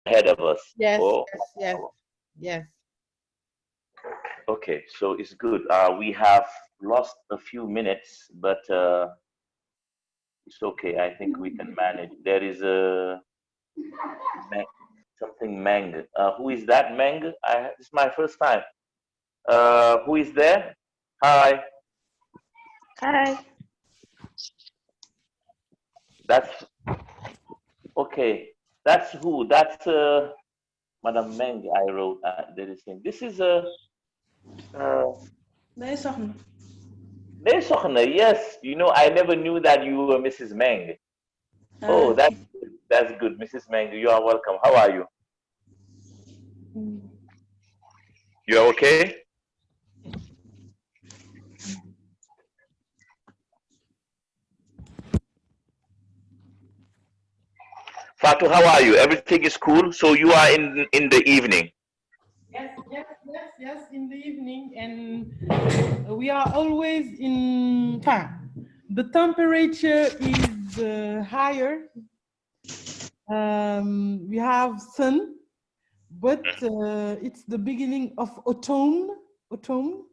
ahead of us. Yes, Oh, yes, yes, yes. okay, so it's good. We have lost a few minutes, but it's okay. I think we can manage. There is a something Meng. Who is that Meng? It's my first time. Who is there? Hi. Hi. That's okay. That's who? That's Madam Meng. I wrote. There is him. This is a. Nee, soxna. There's Sokhna. Yes. You know, I never knew that you were Mrs. Meng. Oh, that's good. That's good, Mrs. Meng. You are welcome. How are you? You are okay? Fatu, how are you? Everything is cool. So you are in the evening. Yes, yes, yes, yes, in the evening, and we are always in time. The temperature is higher. We have sun, but it's the beginning of autumn. Autumn.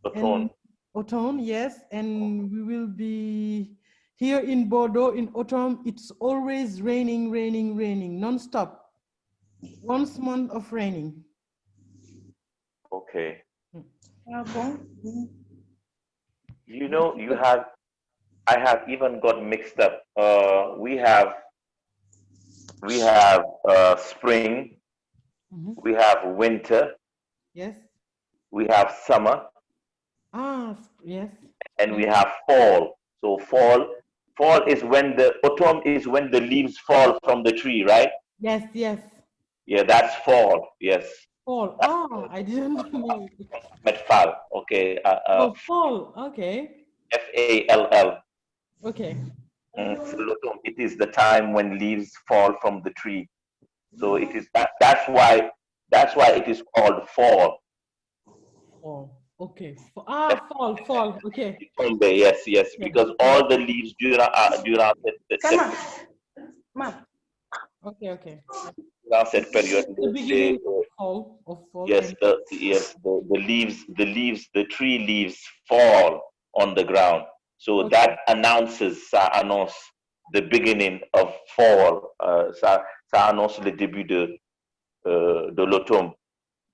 Autumn. And autumn, yes, and we will be here in Bordeaux in autumn. It's always raining, raining, raining, non-stop. Once month of raining. Okay. Ah, bon. You know, I have even got mixed up. We have spring, we have winter, Yes. we have summer, Ah, yes. and we have fall. So fall is when the autumn is when the leaves fall from the tree, right? Yes, yes. Yeah, that's fall. Yes. Fall. Ah, I didn't know. Met fall. Okay. Oh, fall. Okay. FALL. Okay. So autumn, it is the time when leaves fall from the tree. So it is that's why it is called fall. Fall. Okay. Ah, fall, fall. Okay. Yes, yes, Okay. because all the leaves during Sama. Ma. Okay. Okay. during cette period, The beginning of fall, yes, and the tree leaves fall on the ground. So okay. that ça annonce the beginning of fall. Ça annonce le début de l'automne.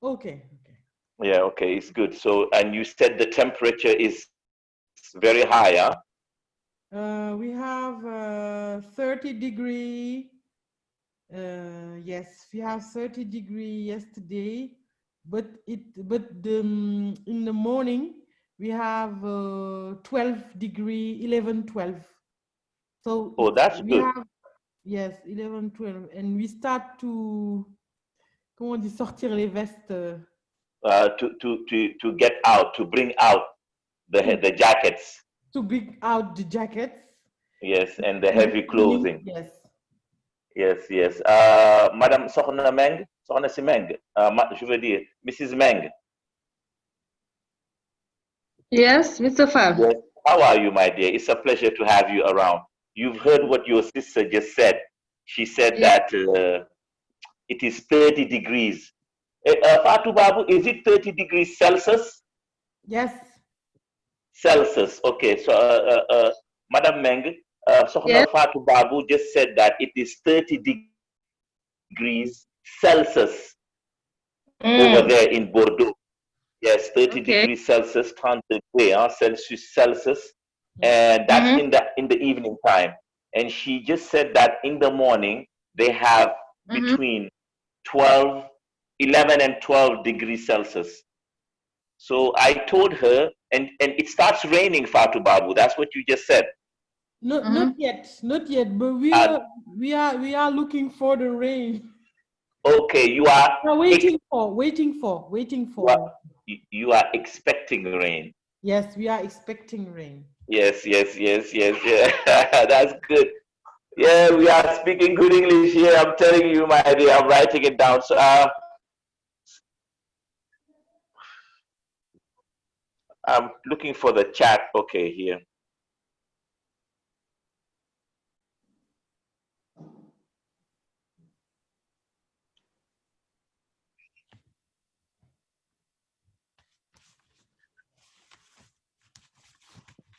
Okay. Okay. Yeah, okay, it's good. So, and you said the temperature is very high, huh? We have 30-degree. Yes, we have 30-degree yesterday, but in the morning we have 12-degree, 11, 12. So Oh, that's we good. have, yes, 11, 12, and we start to, comment on dit, sortir les vestes. To get out, to bring out the jackets. To bring out the jackets. Yes, and the In the heavy evening, clothing. yes. Yes, yes. Madame Sokhna Meng, Sokhna Si Meng, je veux dire, Mrs. Meng. Yes, Mr. Fall. Yes. How are you, my dear? It's a pleasure to have you around. You've heard what your sister just said. She said Yeah. that it is 30 degrees. Fatu Babu, is it 30 degrees Celsius? Yes. Celsius. Okay, so Madam Meng, Yes. Sokhna Fatu Babu just said that it is 30 degrees Celsius over there in Bordeaux. Yes, 30 Okay. degrees Celsius, 30 degree, Celsius, and that's in the evening time. And she just said that in the morning they have between 12, 11 and 12 degrees Celsius. So I told her, and it starts raining, Fatu Babu. That's what you just said. Not yet, not yet, but Uh, we are looking for the rain. okay, you are We're waiting you are, for. you are expecting rain. Yes, we are expecting rain. Yes, yes, yes, yes, yeah. That's good. Yeah, we are speaking good English here. I'm telling you, my dear. I'm writing it down. So, I'm looking for the chat. Okay, here.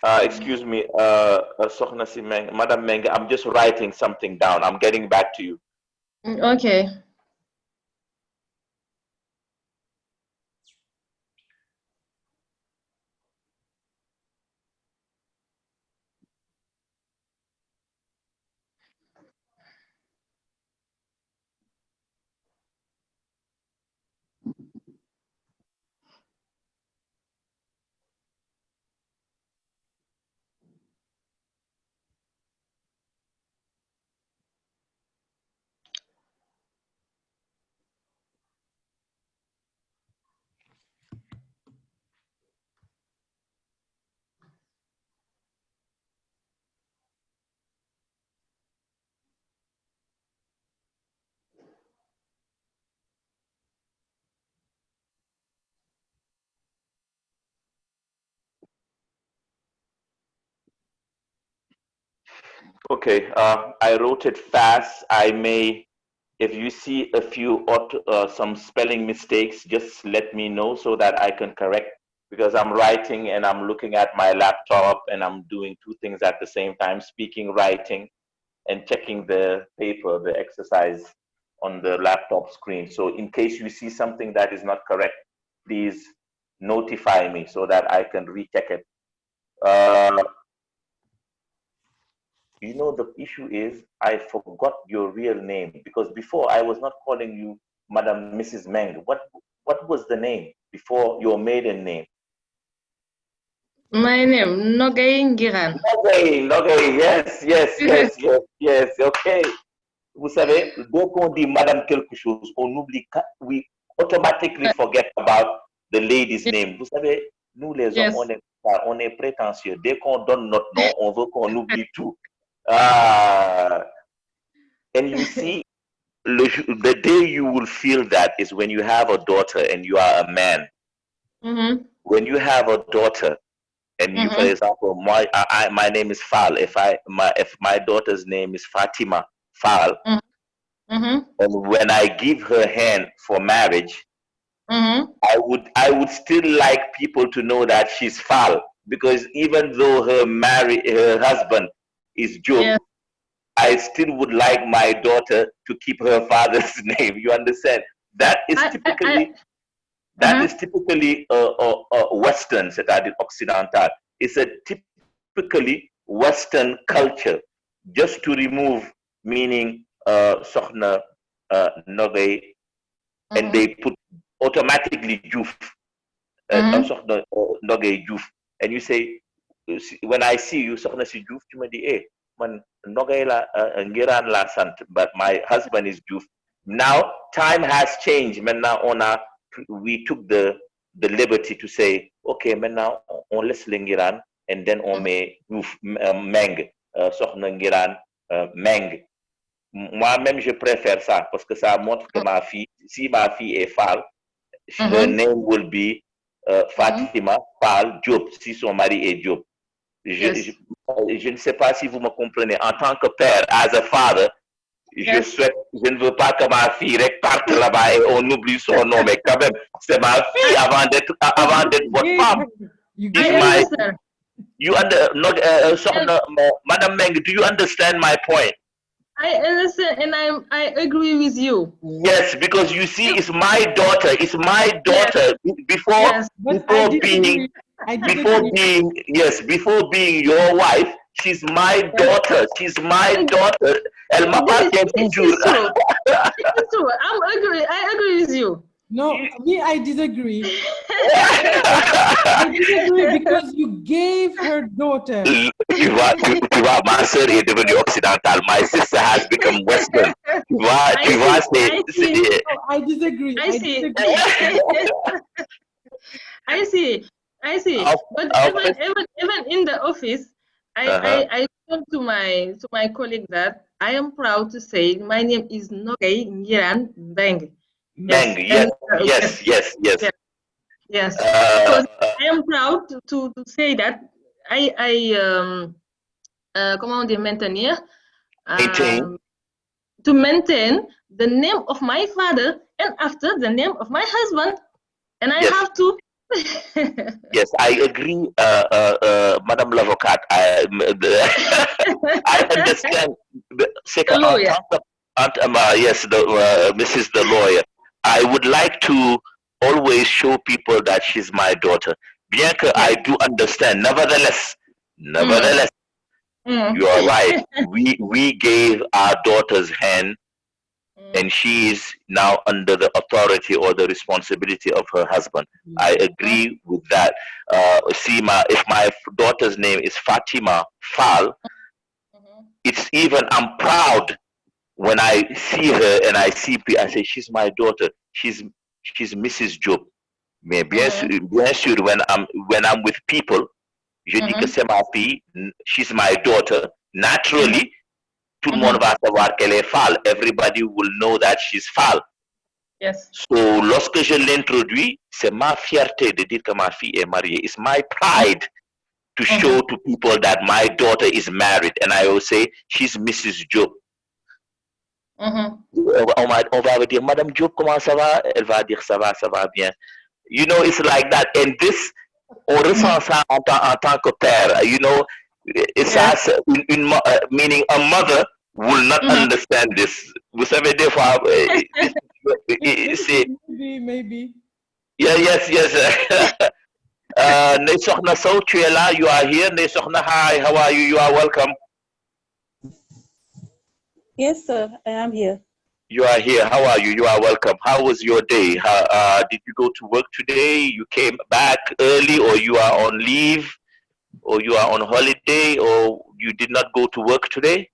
Excuse me, Sokhna Si Meng, Madam Meng, I'm just writing something down. I'm getting back to you. Okay. Okay, I wrote it fast. If you see a few some spelling mistakes, just let me know so that I can correct, because I'm writing and I'm looking at my laptop and I'm doing two things at the same time, speaking, writing, and checking the paper, the exercise on the laptop screen. So in case you see something that is not correct, please notify me so that I can recheck it. Uh, you know, the issue is I forgot your real name, because before I was not calling you Madam Mrs. Meng. What was the name before your maiden name? My name, Nogay Ngiran. Nogay, Nogay, yes, yes, yes, yes, yes, ok. Vous savez, dès qu'on dit Madame quelque chose, on oublie, we automatically forget about the lady's name. Vous savez, nous les hommes, Yes. on est prétentieux. Dès qu'on donne notre nom, on veut qu'on oublie tout. Ah, and you see, the day you will feel that is when you have a daughter and you are a man. When you have a daughter and you, for example, my name is Fal. If my daughter's name is Fatima Fal, and when I give her hand for marriage, I would still like people to know that she's Fal, because even though her husband is Job, Yes. I still would like my daughter to keep her father's name. You understand? That is typically Western, c'est-à-dire occidental. It's a typically Western culture, just to remove meaning sokhna nogay, and they put automatically Juf, sokhna nogay Juf, and you say, when I see you sokhna si Juf, tu me dis, eh, man nogay la ngiran la sant, but my husband is Juf. Now time has changed. Maintenant we took the liberty to say, okay, maintenant on laisse l'Ngiran, and then on met Diouf, Meng, sokhna Ngiran, Meng. Moi-même, je préfère ça parce que ça montre que si ma fille est Fall, her name will be Fatima Fall Diop, si son mari est Diop. Je ne sais pas si vous me comprenez. En tant que père, as a father, je ne veux pas que ma fille parte là-bas et on oublie son nom, mais quand même, c'est ma fille avant d'être votre femme. Madam Meng, do you understand my point? I understand, and I agree with you. Yes, because you see, it's my daughter. It's my daughter. Before being your wife, she's my daughter. She's my daughter. Elle m'appartient toujours. It's true. I agree with you. No, me, I disagree. I disagree because you gave her daughter. Tu vois, ma sœur est devenue occidentale. My sister has become Western. Tu vois, I disagree. I see. But even in the office, I told to my colleague that I am proud to say my name is Nogay Ngiran Beng. Beng, yes. Because I am proud to say that comment on dit maintenir? To maintain the name of my father and after the name of my husband, and I have to Yes, I agree, Madame l'avocate. I understand. C'est The qu'en lawyer. tant que, yes, Mrs. the lawyer, I would like to always show people that she's my daughter. Bien que I Yes. do understand. Mm. Nevertheless, Mm. you are right. We gave our daughter's hand, Mm. and she is now under the authority or the responsibility of her husband. I agree with that. If my daughter's name is Fatima Fal, it's even, I'm proud when I see her and I see, I say, she's my daughter. She's Mrs. Job. Mais bien sûr, when I'm with people, je dis que c'est ma fille, she's my daughter. Naturally, tout le monde va savoir qu'elle est Fal. Everybody will know that she's Fal. Yes. So, lorsque je l'introduis, c'est ma fierté de dire que ma fille est mariée. It's my pride to show to people that my daughter is married. And I will say, she's Mrs. Job. On va dire, Madame Job, comment ça va? Elle va dire, ça va bien. You know, it's like that. And this, on ressent ça en tant que père. You know, ça, meaning a mother will not understand this. Vous savez, des fois, c'est... Maybe. Yeah, yes. Ndeye Sokhna Sow, tu es là, you are here. Ndeye Sokhna, hi, how are you? You are welcome. Yes, sir, I am here. You are here. How are you? You are welcome. How was your day? Did you go to work today? You came back early, or you are on leave, or you are on holiday, or you did not go to work today?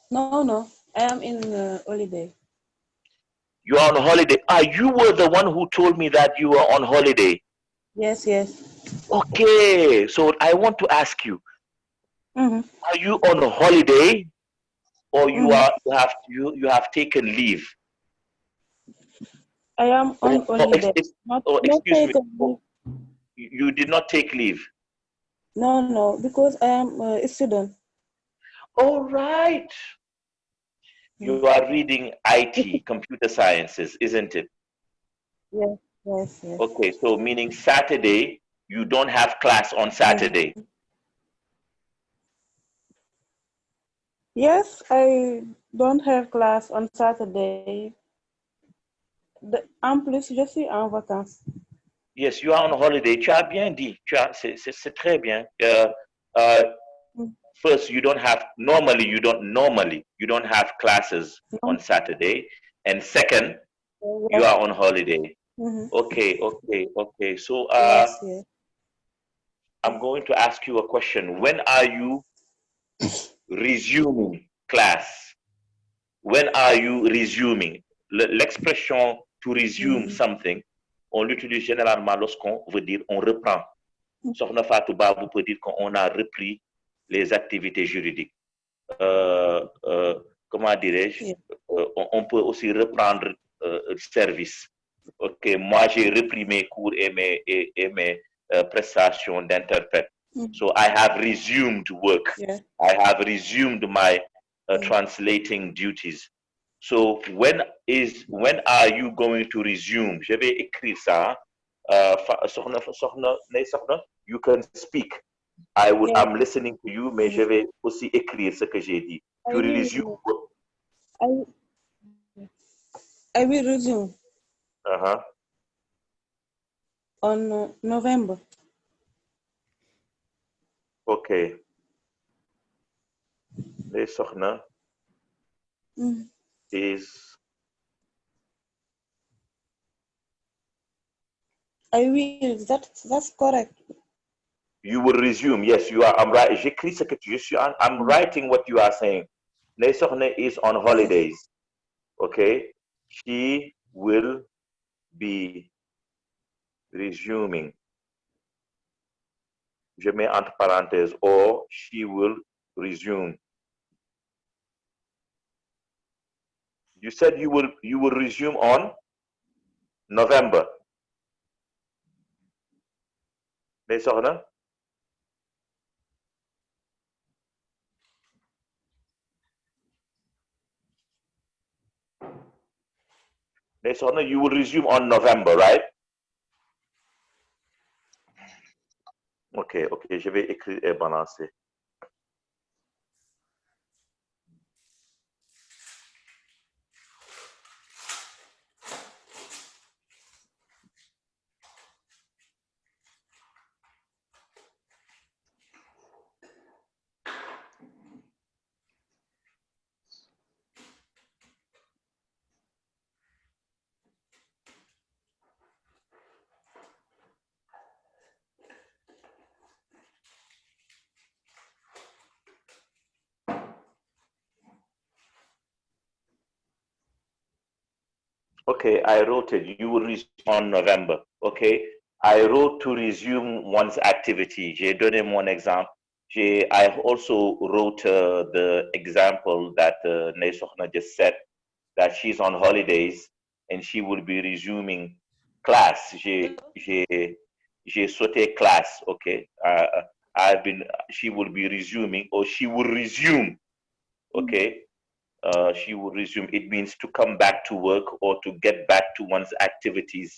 No, I am in holiday. You are on holiday. You were the one who told me that you were on holiday. Yes. Okay, so I want to ask you, are you on a holiday, or you have taken leave? I am on holiday. Excuse me. You did not take leave? No, because I am a student. All right. You are reading IT, computer sciences, isn't it? Yes. Okay, so meaning Saturday, you don't have class on Saturday. Yes, I don't have class on Saturday. En plus, je suis en vacances. Yes, you are on holiday. Tu as bien dit. C'est très bien. First, you don't have classes on Saturday, and second, you are on holiday. Okay. So yes. I'm going to ask you a question. When are you resuming class? When are you resuming? L'expression to resume something, on l'utilise généralement lorsqu'on veut dire on reprend. Sokhna Fatou Babou peut dire qu'on a repris les activités juridiques. Comment dirais-je? On peut aussi reprendre le service. Ok, moi j'ai repris mes cours et mes prestations d'interprète. So I have resumed work. I have resumed my translating duties. So when are you going to resume? Je vais écrire ça. Sokhna, you can speak. I'm listening to you, mais je vais aussi écrire ce que j'ai dit. Tu resume. I will resume. On November. Okay. Ndeye Sokhna is. I will. That's correct. You will resume. Yes, you are. I'm right. J'écris ce que tu. I'm writing what you are saying. Ndeye Sokhna is on holidays. Okay. She will be resuming. Je mets entre parenthèses, or she will resume. You said you will resume on November. Ndeye Sokhna? Ndeye Sokhna, you will resume on November, right? Ok, ok, je vais écrire et balancer. Okay, I wrote it. You will resume on November. Okay, I wrote to resume one's activity. J'ai donné mon exemple. I also wrote the example that Nesokhna just said, that she's on holidays and she will be resuming class. J'ai sauté class. Okay, she will be resuming, or she will resume. Okay. She will resume. It means to come back to work or to get back to one's activities.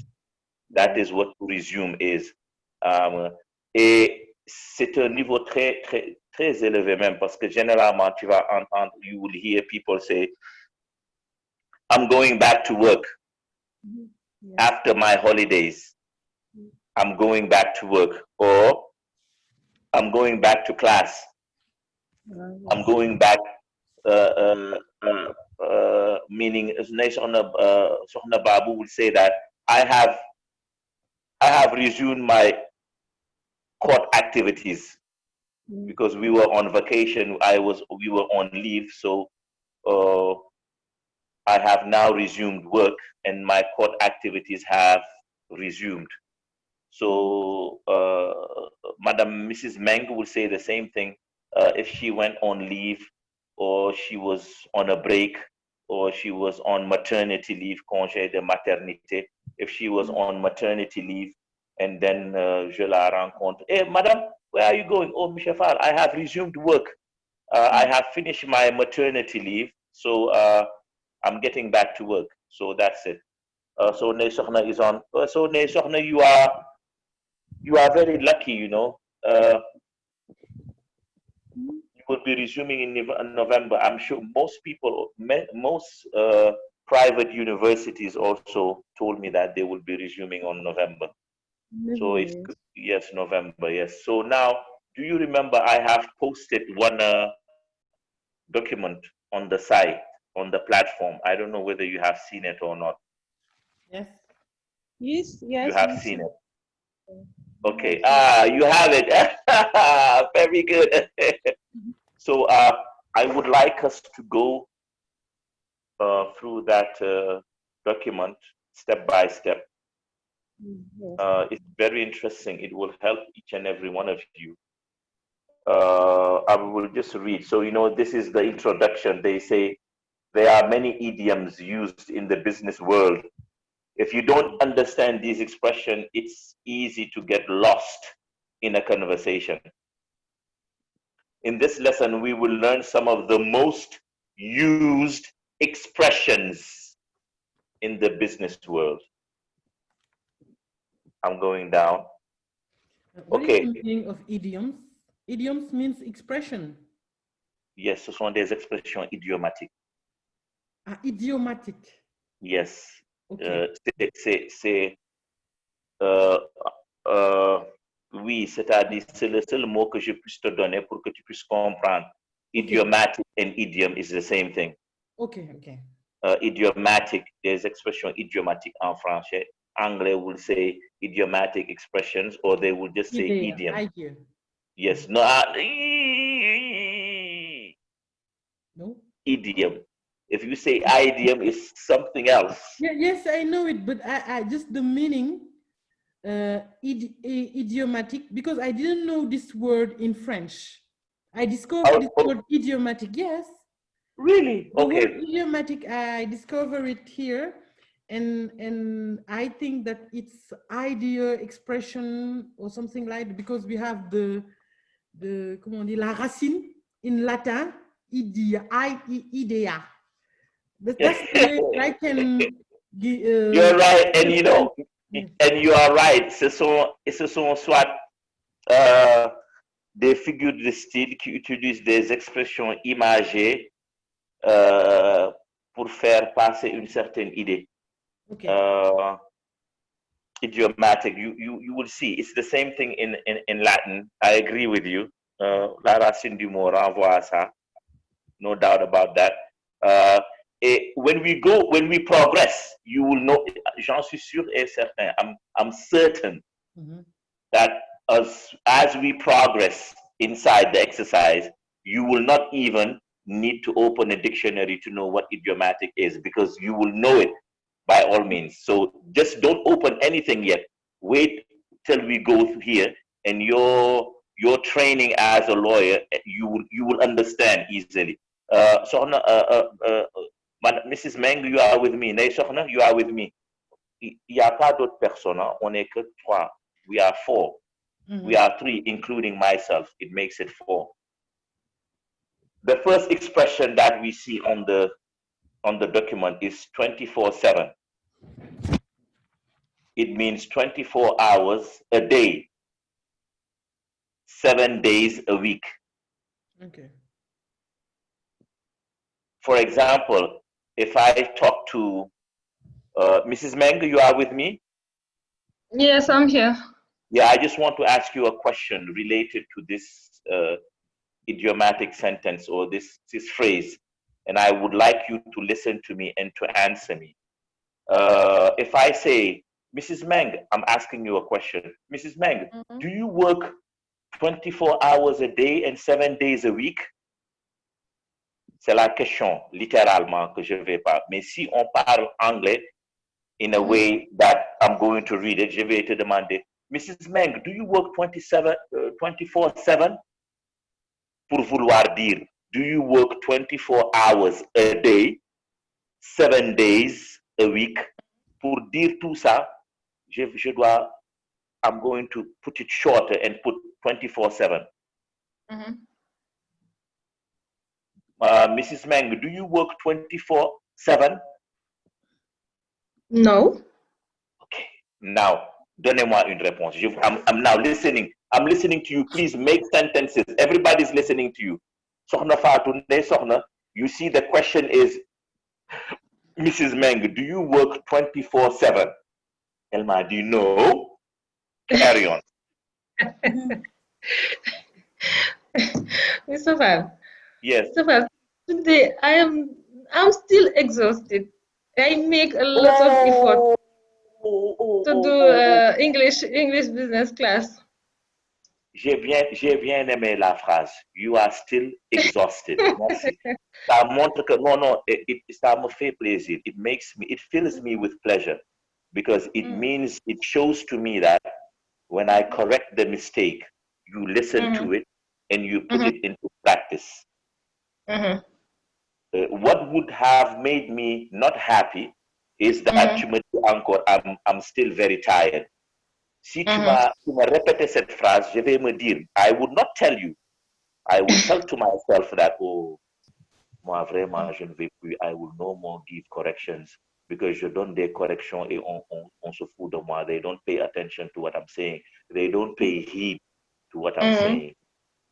That is what to resume is. Et c'est un niveau très, très, très élevé même, parce que généralement, tu vas entendre, you will hear people say, I'm going back to work after my holidays. I'm going back to work, or I'm going back to class. I'm going back, meaning Sohna Babu would say that I have resumed my court activities because we were on vacation. We were on leave, so I have now resumed work, and my court activities have resumed. So Madam Mrs. Meng would say the same thing if she went on leave, or she was on a break, or she was on maternity leave, congé de maternité. If she was on maternity leave, and then je la rencontre. Hey, madam, where are you going? Oh, Michel Fall, I have resumed work. I have finished my maternity leave, so I'm getting back to work. So that's it. So Ne Sokhna is on. So Ne Sokhna, you are very lucky, you know. You will be resuming in November. I'm sure most people, most private universities also told me that they will be resuming on November. So it's, yes, November, yes. So now, do you remember I have posted one document on the site, on the platform? I don't know whether you have seen it or not. Yes. Yes, You yes. have seen it. Okay. You have it. Very good. So I would like us to go through that document step by step. It's very interesting. It will help each and every one of you. I will just read. So, you know, this is the introduction. They say there are many idioms used in the business world. If you don't understand these expressions, it's easy to get lost in a conversation. In this lesson, we will learn some of the most used expressions in the business world. I'm going down. What is the meaning of idioms? Idioms means expression. Yes, ce sont des expressions idiomatiques. Ah, idiomatic. Yes. Okay. Oui, c'est-à-dire, c'est le seul mot que je puisse te donner pour que tu puisses comprendre. Idiomatic and idiom is the same thing. Okay, okay. Idiomatic, there's expression idiomatique en français. Anglais will say idiomatic expressions, or they will just say idiom. Idea. Yes, no, no. Idiom. If you say idiom, it's something else. Yeah, yes, I know it, but I just the meaning, idiomatic, because I didn't know this word in French. I discovered this word idiomatic. Yes. Really? The Okay. word idiomatic, I discovered it here, and I think that it's idea, expression, or something like that, because we have the comment on dit, la racine in Latin, idea, idea. That's the way I can. You're right, and you know, and you are right. Ce sont soit des figures de style qui utilisent des expressions imagées pour faire passer une certaine idée. Okay. Idiomatic, you will see. It's the same thing in Latin. I agree with you. La racine du mot renvoie à ça. No doubt about that. When we progress, you will know, j'en suis sûr et certain, I'm certain that as we progress inside the exercise, you will not even need to open a dictionary to know what idiomatic is, because you will know it by all means. So just don't open anything yet. Wait till we go through here, and your training as a lawyer, you will understand easily. Mrs. Meng, you are with me. Sokhna, you are with me. Il n'y a pas d'autres personnes. Hein? On n'est que 3. We are 4. We are 3, including myself. It makes it 4. The first expression that we see on the document is 24/7. It means 24 hours a day, 7 days a week. Okay. For example, if I talk to Mrs. Meng, you are with me? Yes, I'm here. Yeah, I just want to ask you a question related to this idiomatic sentence or this phrase, and I would like you to listen to me and to answer me. If I say, Mrs. Meng, I'm asking you a question. Mrs. Meng, do you work 24 hours a day and 7 days a week? C'est la question, littéralement, que je vais pas. Mais si on parle anglais in a way that I'm going to read it, je vais te demander, Mrs. Meng, do you work 24/7? Pour vouloir dire, do you work 24 hours a day, 7 days a week? Pour dire tout ça, I'm going to put it shorter and put 24/7. Mrs. Meng, do you work 24/7? No. Okay. Now, donnez-moi une réponse. I'm now listening. I'm listening to you. Please make sentences. Everybody's listening to you. Sokhna Fatou, Sokhna, you see the question is, Mrs. Meng, do you work 24/7? Elle m'a dit no. Carry on. Mr. Val. Yes. Mr. Val, today I'm still exhausted. I make a lot of effort to do English business class. J'ai bien aimé la phrase. You are still exhausted. Merci. Ça montre que non, ça me fait plaisir. It fills me with pleasure, because it means, it shows to me that when I correct the mistake, you listen to it and you put it into practice. What would have made me not happy is that tu me dis encore, I'm still very tired. Si tu m'as répété cette phrase, je vais me dire, I would not tell you. I would tell to myself that, oh, moi vraiment, je ne vais plus. I will no more give corrections, because je donne des corrections et on se fout de moi. They don't pay attention to what I'm saying. They don't pay heed to what I'm saying.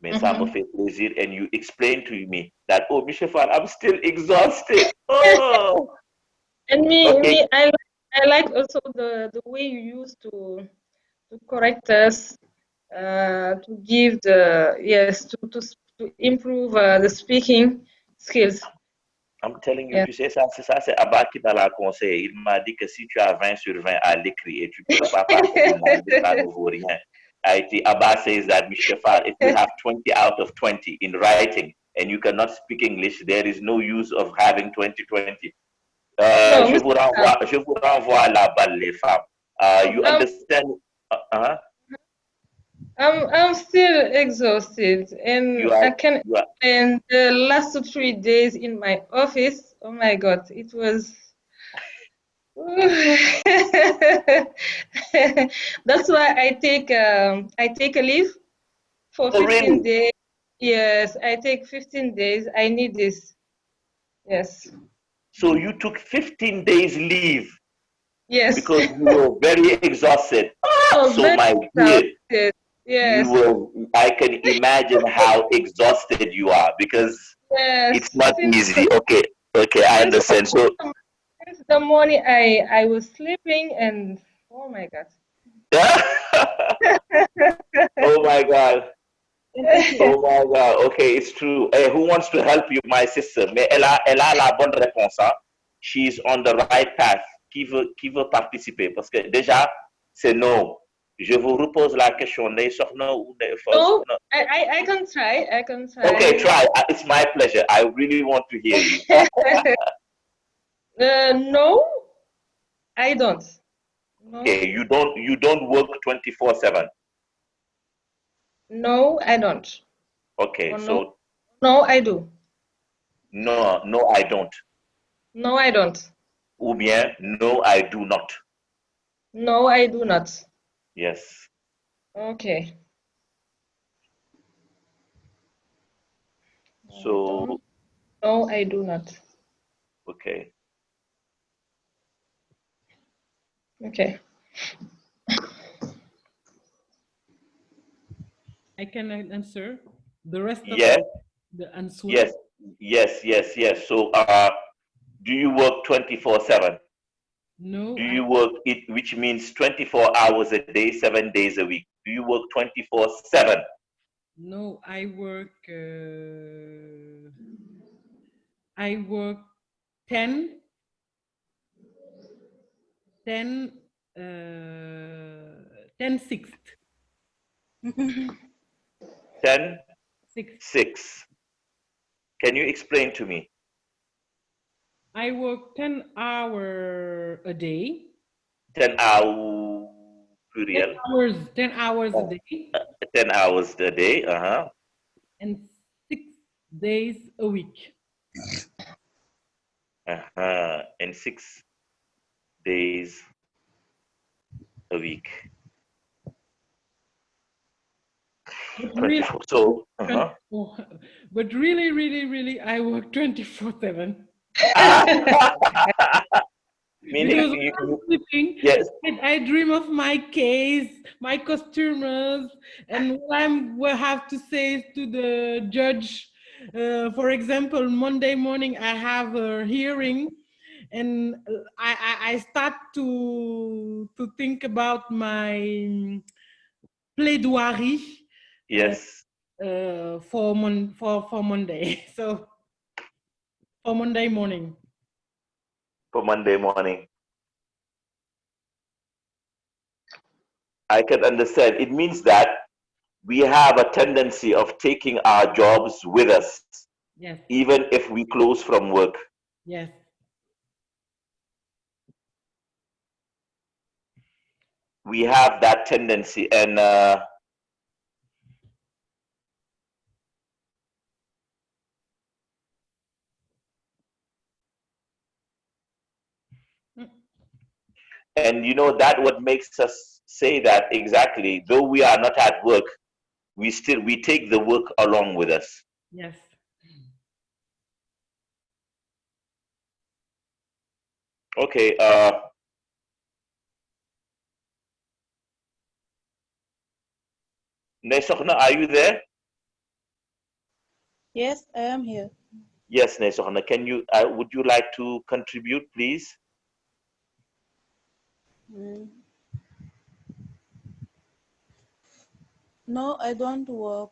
Mais ça me fait plaisir, and you explain to me that, oh, Michel Fall, I'm still exhausted. Oh. And me, I like also the way you used to correct us, to give to improve the speaking skills. I'm telling you, tu sais, ça c'est Abba qui t'a la conseillé. Il m'a dit que si tu as 20 sur 20 à l'écrit et tu ne peux pas passer en anglais, ça ne vaut rien. Abba says that, Mishkefar, if you have 20 out of 20 in writing and you cannot speak English, there is no use of having 20/20. Je vous renvoie la balle, les femmes. You understand? I'm still exhausted, and I can. And the last 3 days in my office, oh my God, it was. That's why I take a leave for 15 days. Yes, I take 15 days. I need this. Yes. So you took 15 days leave. Yes. Because you were very exhausted. Oh, so my dear. Yes. I can imagine how exhausted you are because Yes. it's not easy. Okay, I understand. So since the morning I was sleeping and oh my God. oh my God. Oh my God. Okay, it's true. Who wants to help you, my sister? Mais elle a la bonne réponse. Hein? She's on the right path. Qui veut participer? Parce que déjà, c'est non. Je vous repose la question. No, no, I can try. I can try. Okay, try. It's my pleasure. I really want to hear you. No, I don't. No. Okay, you don't work 24/7. No, I don't. Okay, so no, I do. No, I don't. No, I don't. Ou bien, no, I do not. No, I do not. Yes. Okay. So. No, I do not. Okay. Okay. I can answer the rest of the answer. Yes. So, do you work 24/7? No. Do you work it, which means 24 hours a day, 7 days a week? Do you work 24/7? No, I work 10 6. 10 6. Can you explain to me? I work 10 hours a day. 10 hours pluriel. 10 hours a day. 10 hours a day, and 6 days a week. And 6 days a week. Really, 24. So, but really, I work 24/7. Meaning, because when I'm sleeping, yes. I dream of my case, my customers, and what I have to say to the judge. For example, Monday morning I have a hearing, and I start to think about my plaidoirie. Yes. For Monday. So for Monday morning. For Monday morning. I can understand. It means that we have a tendency of taking our jobs with us. Yes. Even if we close from work. Yes. We have that tendency, and you know that what makes us say that exactly, though we are not at work, we take the work along with us. Yes. Okay, Nesokhna, are you there? Yes, I am here. Yes, Nesokhna, can you would you like to contribute, please? No, I don't work.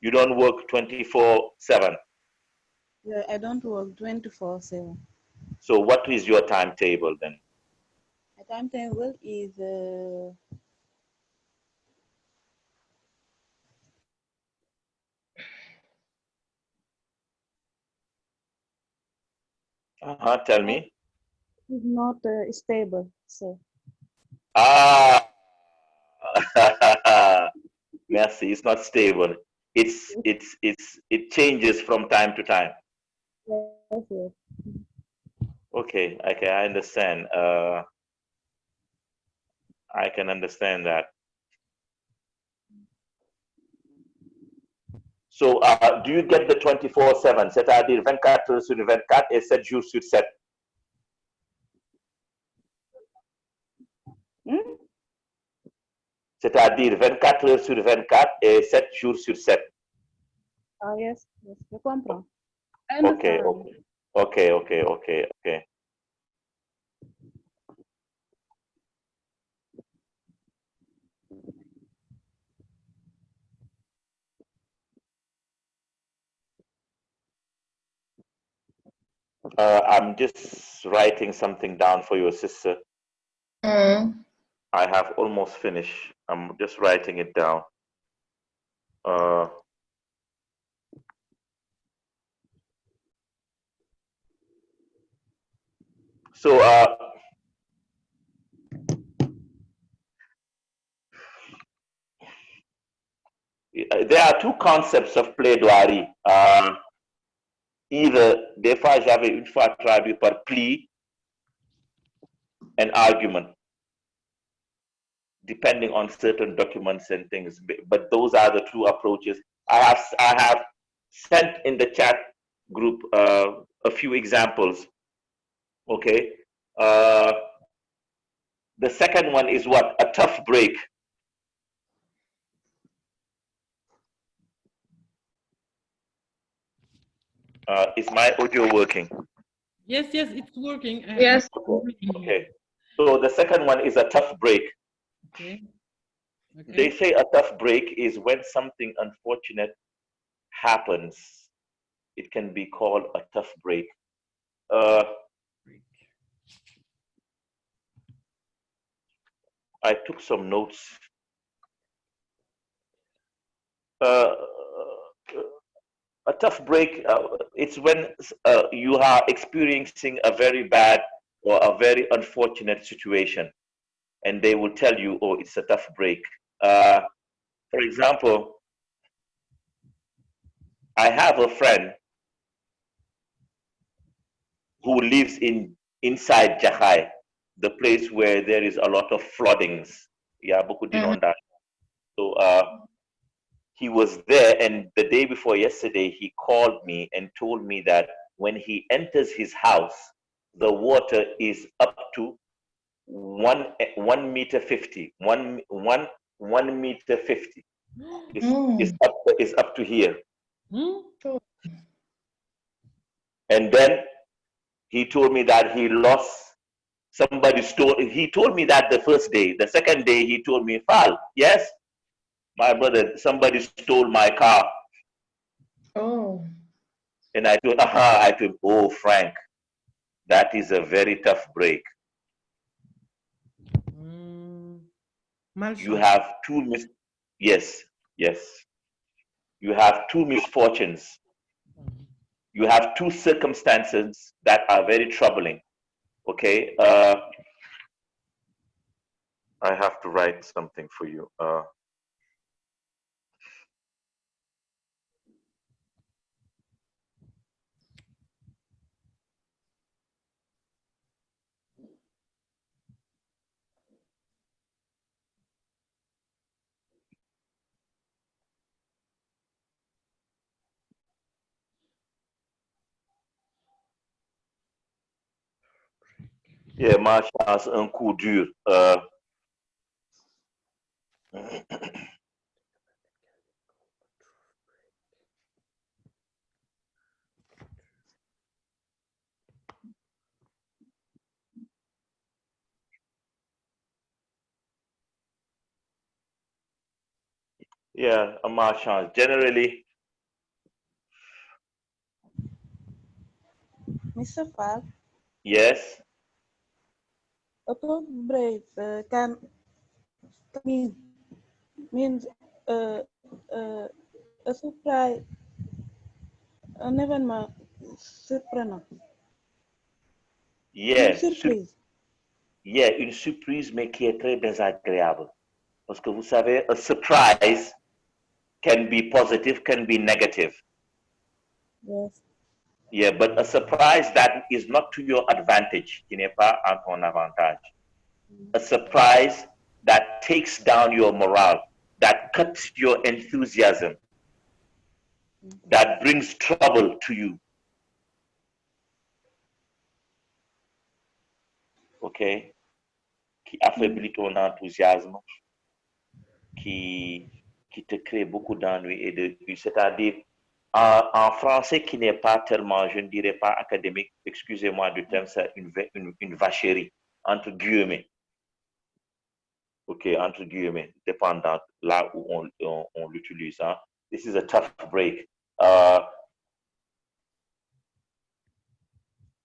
You don't work 24/7. Yeah, I don't work 24/7. So what is your timetable then? My timetable is Tell me. It's not stable, so. Merci. It's not stable. It changes from time to time. Yes. Okay, I understand. I can understand that. So, do you get the 24/7? C'est-à-dire 24 heures sur 24 et 7 jours sur 7? C'est-à-dire 24 heures sur 24 et 7 jours sur 7. Oh, yes, yes, je comprends. I Okay, understand. okay. I'm just writing something down for your sister. I have almost finished. I'm just writing it down. So there are two concepts of plaidoirie. Either, des fois, j'avais une fois traduit par plea and argument, depending on certain documents and things. But those are the two approaches. I have sent in the chat group a few examples. Okay. The second one is what? A tough break. Is my audio working? Yes, it's working. Yes. Okay. So the second one is a tough break. Okay. They say a tough break is when something unfortunate happens. It can be called a tough break. I took some notes. A tough break, it's when you are experiencing a very bad or a very unfortunate situation, and they will tell you, oh, it's a tough break. For example, I have a friend who lives inside Jakhai, the place where there is a lot of floodings. Yeah, beaucoup d'inondations. So he was there, and the day before yesterday, he called me and told me that when he enters his house, the water is up to 1 meter 50. 1 meter 50 is up to here. And then he told me that he lost somebody stole. He told me that the first day. The second day, he told me, Fal, yes, my brother, somebody stole my car. Oh. And I told, oh, Frank, that is a very tough break. You have yes. You have two misfortunes. You have two circumstances that are very troubling. Okay. I have to write something for you. Yeah, ma chance, un coup dur. Yeah, a ma chance. Generally. Mr. Fal. Yes. A tough break can means a surprise, un événement surprenant. Yeah. Une surprise. Yeah, une surprise, mais qui est très désagréable. Parce que vous savez, a surprise can be positive, can be negative. Yes. Yeah, but a surprise that is not to your advantage, qui n'est pas à ton avantage. A surprise that takes down your morale, that cuts your enthusiasm, that brings trouble to you. Okay? qui affaiblit ton enthousiasme, qui te crée beaucoup d'ennuis c'est-à-dire en français qui n'est pas tellement, je ne dirais pas académique, excusez-moi du terme, c'est une vacherie, entre guillemets. Ok, entre guillemets, dépendant là où on l'utilise. Hein. This is a tough break.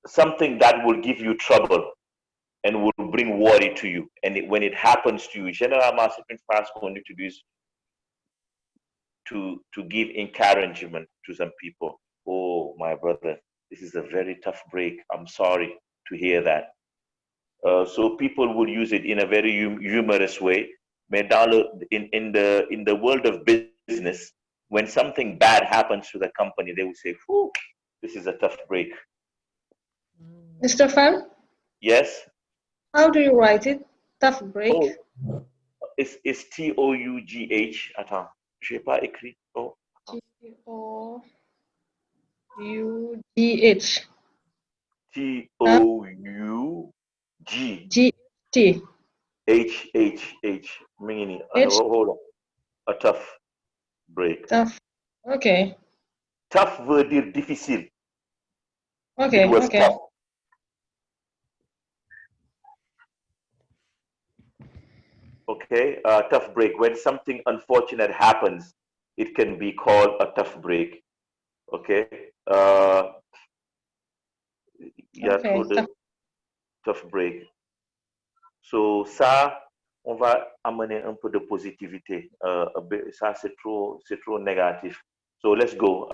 Something that will give you trouble and will bring worry to you. And when it happens to you, généralement, c'est une phrase qu'on utilise to give encouragement to some people. Oh, my brother, this is a very tough break. I'm sorry to hear that. So people will use it in a very humorous way. Mais in the world of business, when something bad happens to the company, they will say, "Whew, this is a tough break." Mr. Fan? Yes. How do you write it? Tough break. Oh, it's T-O-U-G-H. Attends, je n'ai pas écrit. Oh. T-O-U-G-H. T-O-U-G. G-T. H. Meaning, hold on. A tough break. Tough. Okay. Tough veut dire difficile. Okay. It was okay. tough. Okay, tough break. When something unfortunate happens, it can be called a tough break. Okay. Yeah, Okay. Tough break. So ça, on va amener un peu de positivité. Ça, c'est trop négatif. So let's go.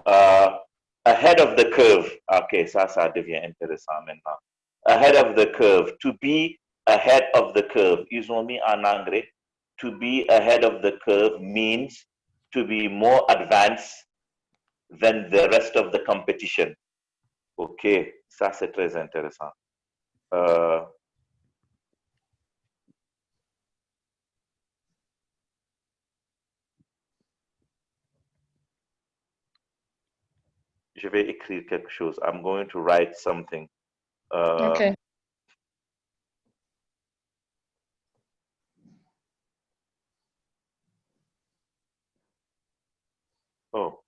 Ahead of the curve. Okay, ça devient intéressant maintenant. Ahead of the curve. To be ahead of the curve. Ils ont mis en anglais. To be ahead of the curve means to be more advanced than the rest of the competition. Ok, ça c'est très intéressant. Je vais écrire quelque chose. I'm going to write something. Okay. Oh.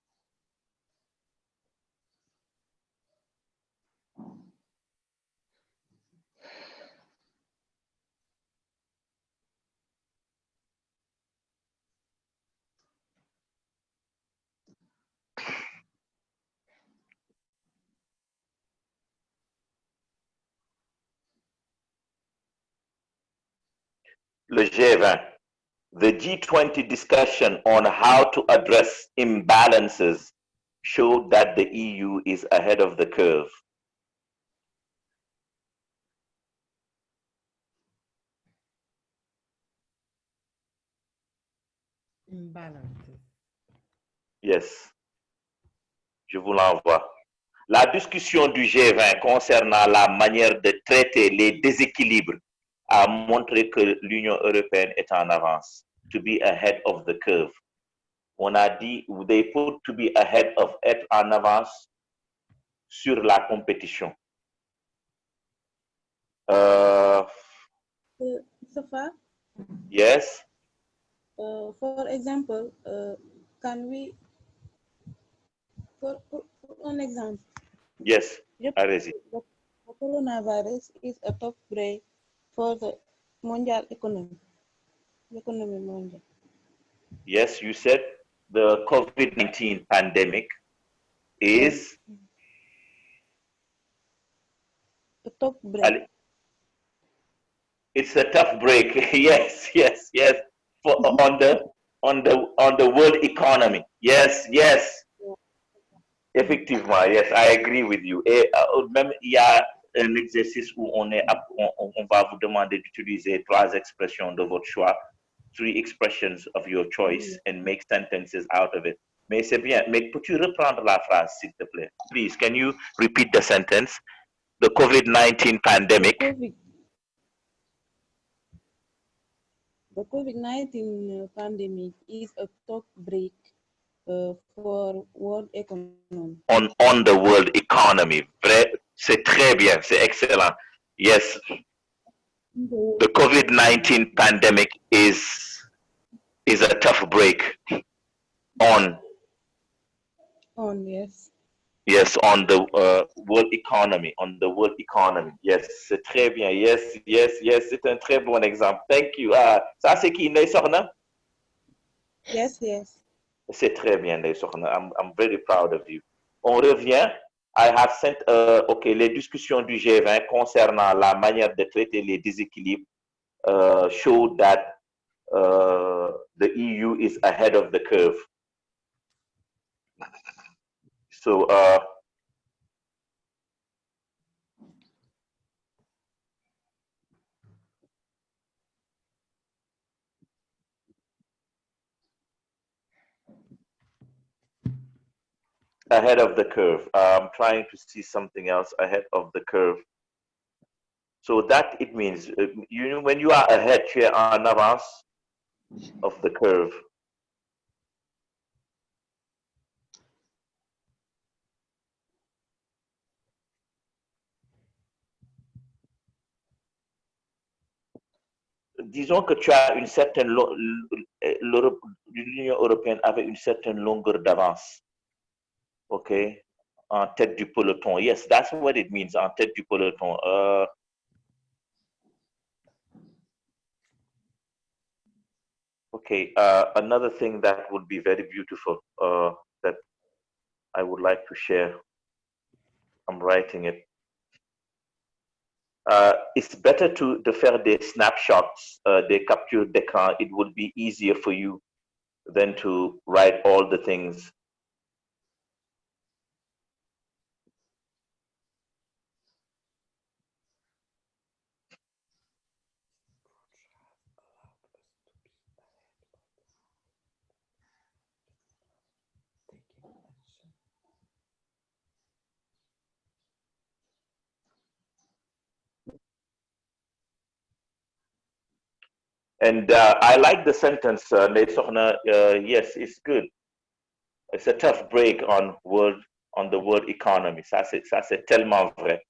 Le G20. The G20 discussion on how to address imbalances showed that the EU is ahead of the curve. Imbalances. Yes. Je vous l'envoie. La discussion du G20 concernant la manière de traiter les déséquilibres a montré que l'Union européenne est en avance. To be ahead of the curve. On a dit, they put to be ahead of, être en avance sur la compétition. Safa? Yes. For example, can we, for an example? Yes, allez-y. The coronavirus is a tough break for the mondial economy. Yes, you said the COVID-19 pandemic is a tough break. It's a tough break. Yes. For on the world economy. Yes. Effectivement, yes, I agree with you. Et même il y a un exercice où on va vous demander d'utiliser 3 expressions de votre choix, 3 expressions of your choice, and make sentences out of it. Mais c'est bien. Mais peux-tu reprendre la phrase, s'il te plaît? Please, can you repeat the sentence? The COVID-19 pandemic. The COVID-19 pandemic is a tough break for world economy. On the world economy. C'est très bien, c'est excellent. Yes. the COVID-19 pandemic is a tough break on yes. yes on the world economy, yes, c'est très bien, yes, c'est un très bon exemple. Thank you. Ça c'est qui, Ndeye Sokhna? Yes. C'est très bien, Ndeye Sokhna. I'm very proud of you. On revient. I have sent les discussions du G20 concernant la manière de traiter les déséquilibres show that the EU is ahead of the curve. So ahead of the curve. I'm trying to see something else ahead of the curve. So that it means, when you are ahead, tu es en avance of the curve. Disons que tu as une certaine, l'Union européenne avait une certaine longueur d'avance, ok, en tête du peloton. Yes, that's what it means, en tête du peloton. Okay, another thing that would be very beautiful that I would like to share. I'm writing it. It's better de faire des snapshots, des captures d'écran. It would be easier for you than to write all the things. And I like the sentence, yes, it's good. It's a tough break on the world economy. Ça, c'est tellement vrai.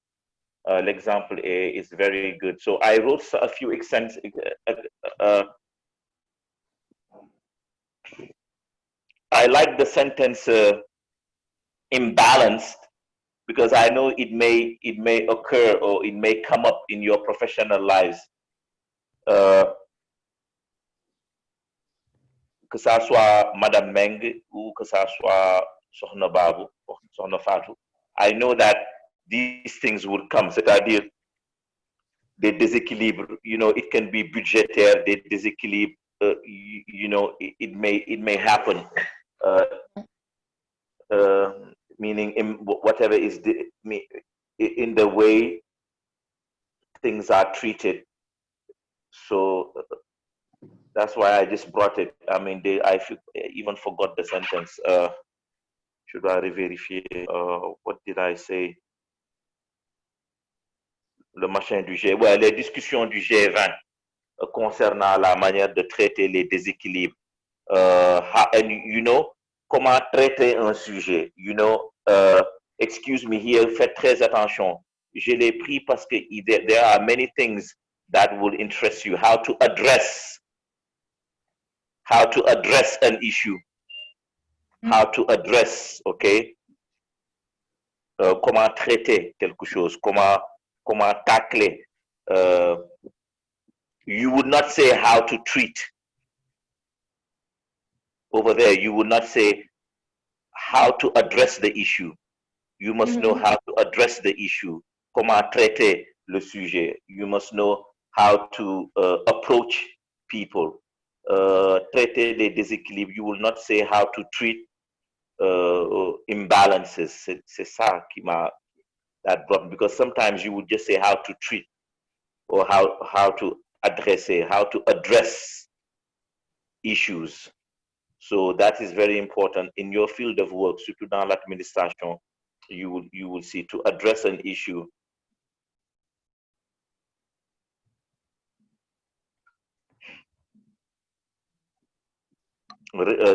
L'exemple is very good. So I wrote a few examples. I like the sentence imbalanced because I know it may occur or it may come up in your professional lives. Que ça soit Madame Meng ou que ça soit Sokhna Babu or Sokhna Fatou, I know that these things would come. C'est-à-dire des déséquilibres, it can be budgétaire, des déséquilibres, it may happen. Meaning in whatever is in the way things are treated. So that's why I just brought it. I mean, I even forgot the sentence. Should I revérifier? What did I say? Le machin du G. Ouais, les discussions du G20 concernant la manière de traiter les déséquilibres. And comment traiter un sujet. Excuse me here, faites très attention. Je l'ai pris parce que there are many things that will interest you. How to address an issue. How to address, okay? Comment traiter quelque chose. Comment tacler. You would not say how to treat. Over there, you would not say how to address the issue. You must know how to address the issue. Comment traiter le sujet. You must know how to approach people. Traiter les déséquilibres. You will not say how to treat imbalances. C'est ça qui m'a that brought, because sometimes you would just say how to treat or how to address issues. So that is very important in your field of work, surtout dans l'administration. You will see to address an issue.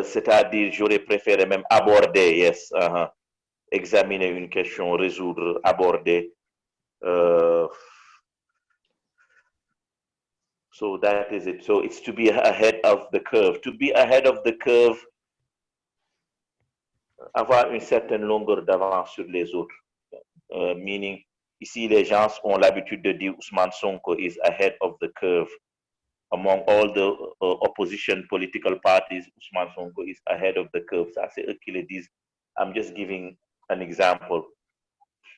C'est-à-dire, j'aurais préféré même aborder, yes, examiner une question, résoudre, aborder. So that is it. So it's to be ahead of the curve. To be ahead of the curve, avoir une certaine longueur d'avance sur les autres. Meaning, ici, les gens ont l'habitude de dire Ousmane Sonko is ahead of the curve. Among all the opposition political parties, Ousmane Sonko is ahead of the curve. Ça, c'est eux qui le disent. I'm just giving an example.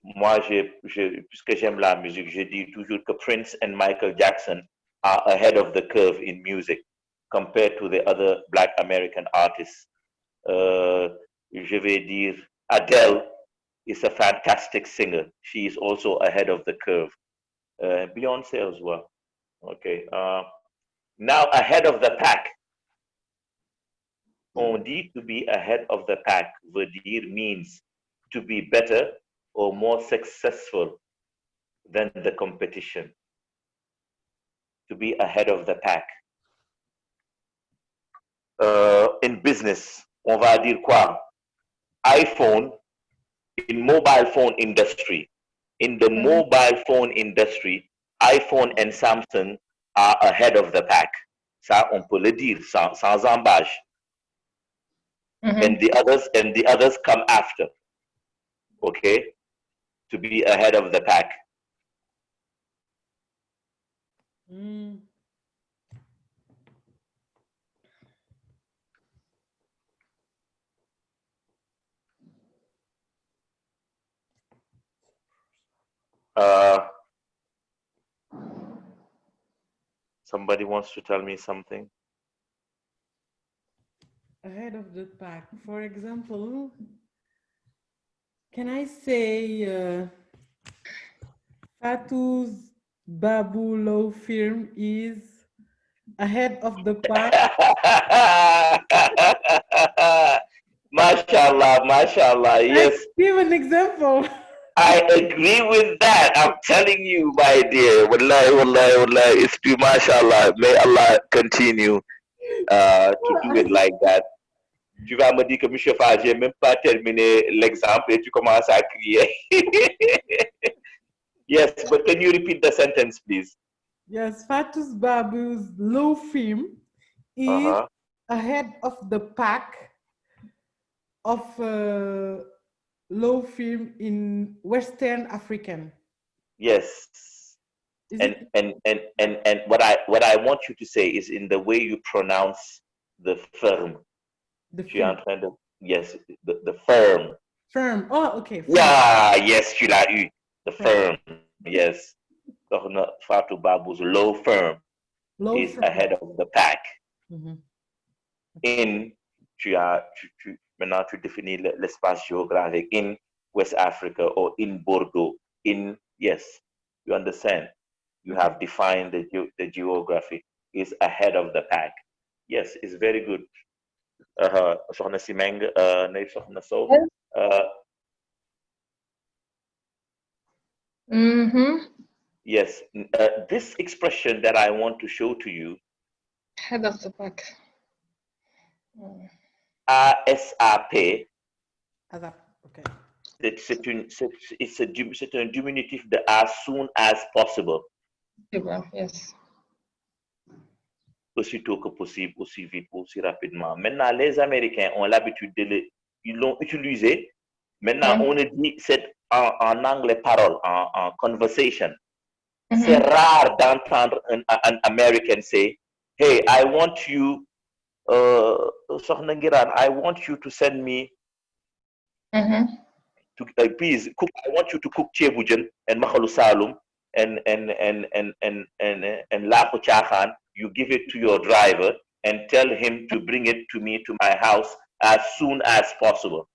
Moi, puisque j'aime la musique, je dis toujours que Prince and Michael Jackson are ahead of the curve in music compared to the other Black American artists. Je vais dire Adele is a fantastic singer. She is also ahead of the curve. Beyonce as well. Okay. Now, ahead of the pack. On dit to be ahead of the pack veut dire means to be better or more successful than the competition. To be ahead of the pack. In business, on va dire quoi? iPhone, in mobile phone industry. In the mobile phone industry, iPhone and Samsung are ahead of the pack. Ça, on peut le dire sans embâche. And the others come after. Okay? To be ahead of the pack. Somebody wants to tell me something? Ahead of the pack. For example, can I say Fatu's Babu Law firm is ahead of the pack? Mashallah, mashallah, yes. Give an example. I agree with that. I'm telling you, my dear. Wallahi, wallahi, wallahi. It's too mashallah. May Allah continue to do it like that. Tu vas me dire que Monsieur Fall, j'ai même pas terminé l'exemple et tu commences à crier. Yes, but can you repeat the sentence, please? Yes, Fatu's Babu's law firm is ahead of the pack of law firm in Western African. Yes. And what I want you to say is in the way you pronounce the firm. The firm. Yes, the firm. Firm. Oh, okay. Firm. Yeah, yes, tu l'as eu. The firm. Yes. Fatou Babu's law firm is ahead of the pack. In, maintenant tu définis l'espace géographique in West Africa or in Bordeaux. In, yes, you understand. You have defined the geography is ahead of the pack. Yes, it's very good. Soxna Simeng, Ndeye Soxna Sow. Yes, this expression that I want to show to you. Head of the pack. ASAP. Okay. C'est un diminutif de as soon as possible. Yes. Aussitôt que possible, aussi vite, aussi rapidement. Maintenant, les Américains ont l'habitude ils l'ont utilisé. Maintenant, on dit c'est en anglais parole, en conversation. C'est rare d'entendre un American say, "Hey, I want you, Soxna Ngiran, I want you to send me, please cook. I want you to cook ceebu jën and maxalu salum and laaxu caaxaan. You give it to your driver and tell him to bring it to me to my house as soon as possible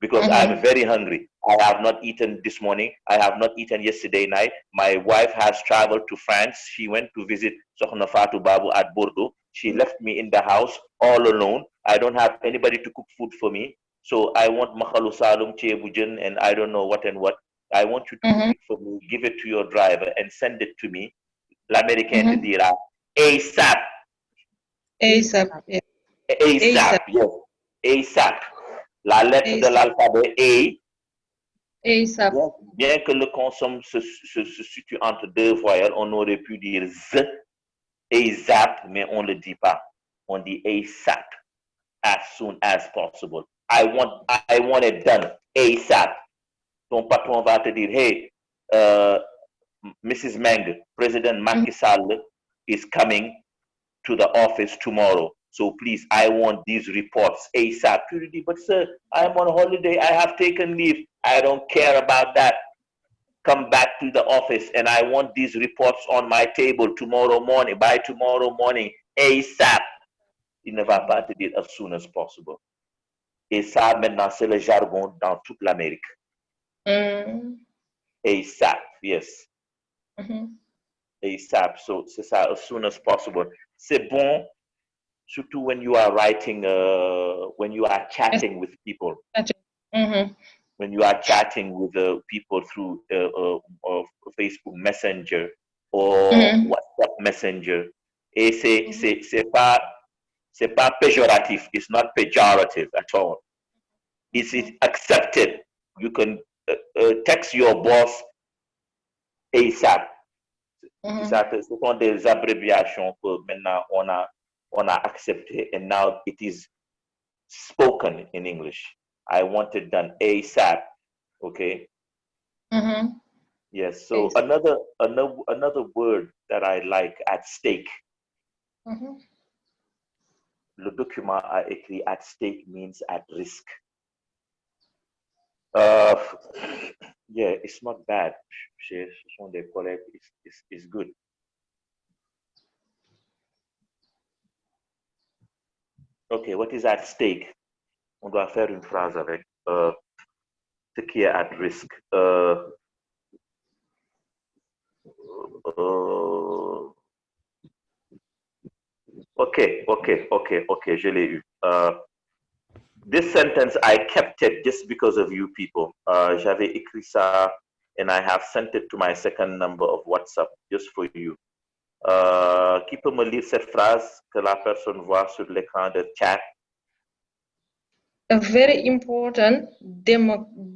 because I'm very hungry. I have not eaten this morning. I have not eaten yesterday night. My wife has traveled to France. She went to visit Sokhna Fatou Babu at Bordeaux. She left me in the house all alone. I don't have anybody to cook food for me. So I want makhalu salum, ceebu jën, and I don't know what and what. I want you to cook it for me. Give it to your driver and send it to me. L'Américain te dira ASAP. ASAP. Yeah. ASAP. Yes. ASAP. La lettre de l'alphabet A. ASAP. Bien que le consomme se situe entre deux voyelles, on aurait pu dire Z. ASAP, mais on ne le dit pas. On dit ASAP, as soon as possible. I want it done ASAP. Ton patron va te dire, hey, Mrs. Meng, President Macky Sall is coming to the office tomorrow. So please, I want these reports ASAP. But sir, I'm on holiday. I have taken leave. I don't care about that. Come back to the office and I want these reports on my table tomorrow morning, by tomorrow morning, ASAP. Il ne va pas te dire as soon as possible. Et ça, maintenant, c'est le jargon dans toute l'Amérique. ASAP, yes. ASAP, so c'est ça, as soon as possible. C'est bon, surtout when you are writing, when you are chatting with people. When you are chatting with people through Facebook Messenger or WhatsApp Messenger. Et c'est pas pejoratif. It's not pejorative at all. It's accepted. You can text your boss ASAP. Ce sont des abréviations que maintenant on a accepté, and now it is spoken in English. I want it done ASAP. Okay. Yes. So another word that I like, at stake. Le document a écrit at stake means at risk. Yeah, it's not bad. Ce sont des collègues. It's good. Okay, what is at stake? On doit faire une phrase avec ce qui est at risk. Okay, je l'ai eu. This sentence, I kept it just because of you people. J'avais écrit ça and I have sent it to my second number of WhatsApp just for you. Qui peut me lire cette phrase que la personne voit sur l'écran de chat? A very important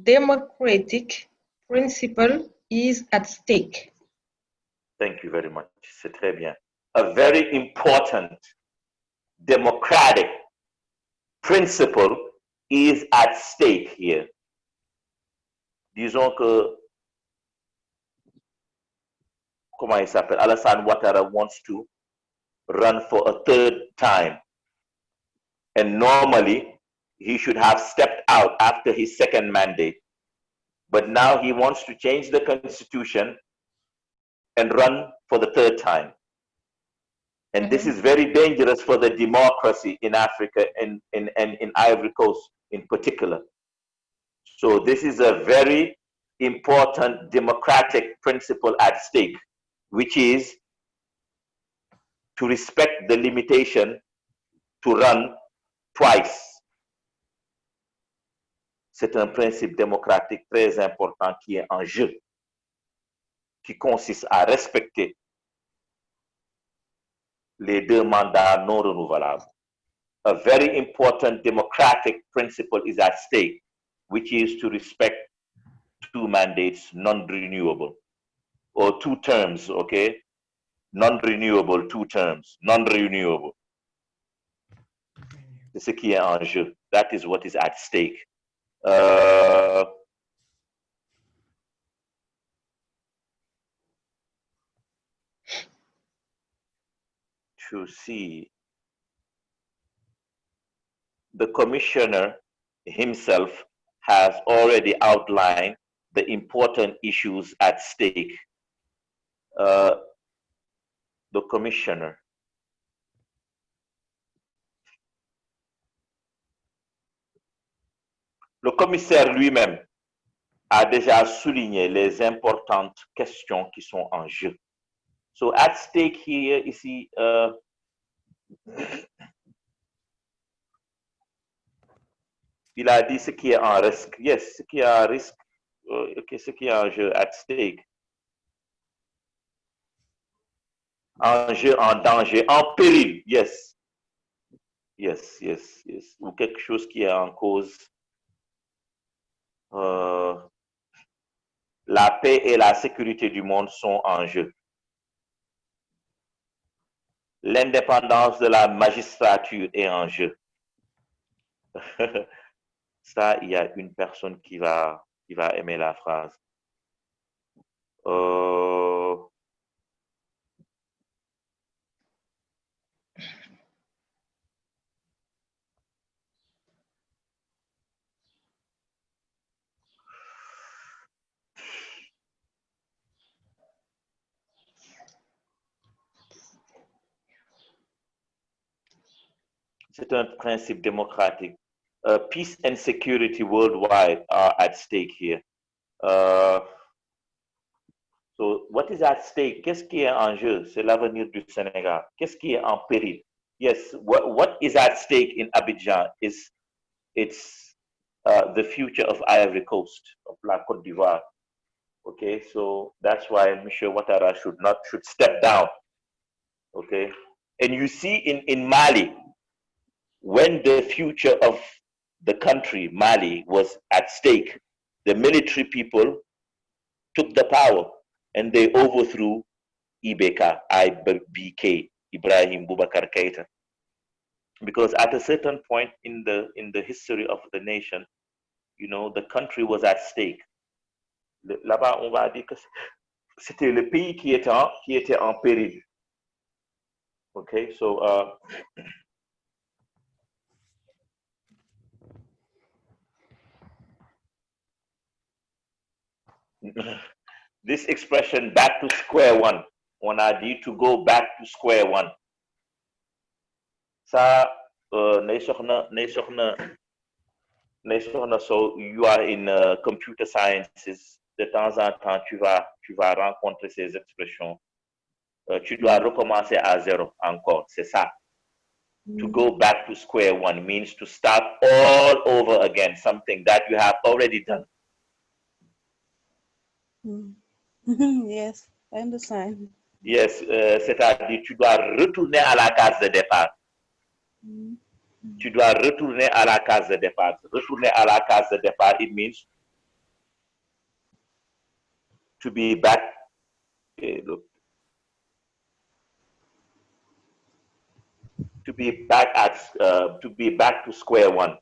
democratic principle is at stake. Thank you very much. C'est très bien. A very important democratic principle is at stake here. Disons que, comment il s'appelle? Alassane Ouattara wants to run for a third time. And normally, he should have stepped out after his second mandate. But now he wants to change the constitution and run for the third time. And this is very dangerous for the democracy in Africa and in Ivory Coast in particular. So this is a very important democratic principle at stake, which is to respect the limitation to run twice. C'est un principe démocratique très important qui est en jeu, qui consiste à respecter les deux mandats non renouvelables. A very important democratic principle is at stake, which is to respect two mandates non-renewable, or two terms, okay? Non-renewable, two terms, non-renewable. C'est ce qui est en jeu. That is what is at stake. To see, the commissioner himself has already outlined the important issues at stake. The commissioner. Le commissaire lui-même a déjà souligné les importantes questions qui sont en jeu. So at stake here, ici, il a dit ce qui est en risque. Yes, ce qui est en risque, ce qui est en jeu, at stake. En jeu, en danger, en péril, yes. Yes. Ou quelque chose qui est en cause. La paix et la sécurité du monde sont en jeu. L'indépendance de la magistrature est en jeu. Ça, il y a une personne qui va aimer la phrase. C'est un principe démocratique. Peace and security worldwide are at stake here. So, what is at stake? Qu'est-ce qui est en jeu? C'est l'avenir du Sénégal. Qu'est-ce qui est en péril? Yes, what is at stake in Abidjan is it's the future of Ivory Coast, of La Côte d'Ivoire. Okay, so that's why Michel Ouattara should step down. Okay, and you see in Mali, when the future of the country, Mali, was at stake, the military people took the power and they overthrew IBK, Ibrahim Boubacar Keïta. Because at a certain point in the history of the nation, you know, the country was at stake. Là-bas, on va dire que c'était le pays qui était en péril. Okay, so this expression back to square one, on a dit to go back to square one. Ça, so you are in computer sciences, de temps en temps, tu vas rencontrer ces expressions. Tu dois recommencer à zéro encore, c'est ça. To go back to square one means to start all over again, something that you have already done. Yes, I understand. Yes, c'est-à-dire tu dois retourner à la case de départ. Tu dois retourner à la case de départ. Retourner à la case de départ, it means to be back. Look, to be back to square one.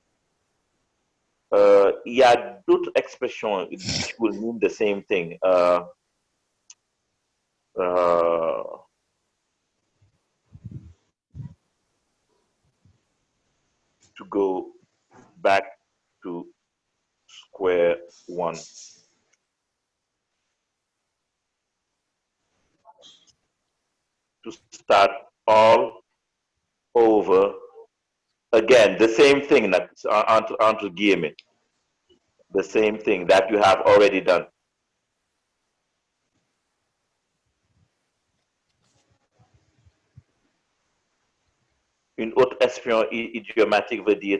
Il y a d'autres expressions which will mean the same thing. To go back to square one. To start all over again, the same thing, entre guillemets, the same thing that you have already done. Une autre expression idiomatique veut dire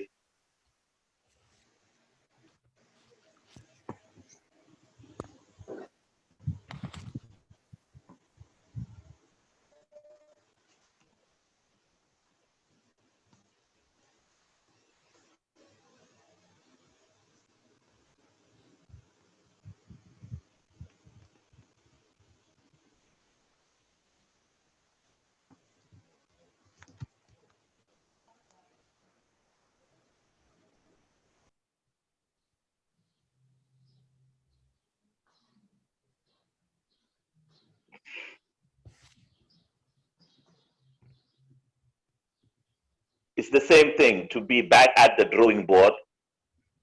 it's the same thing, to be back at the drawing board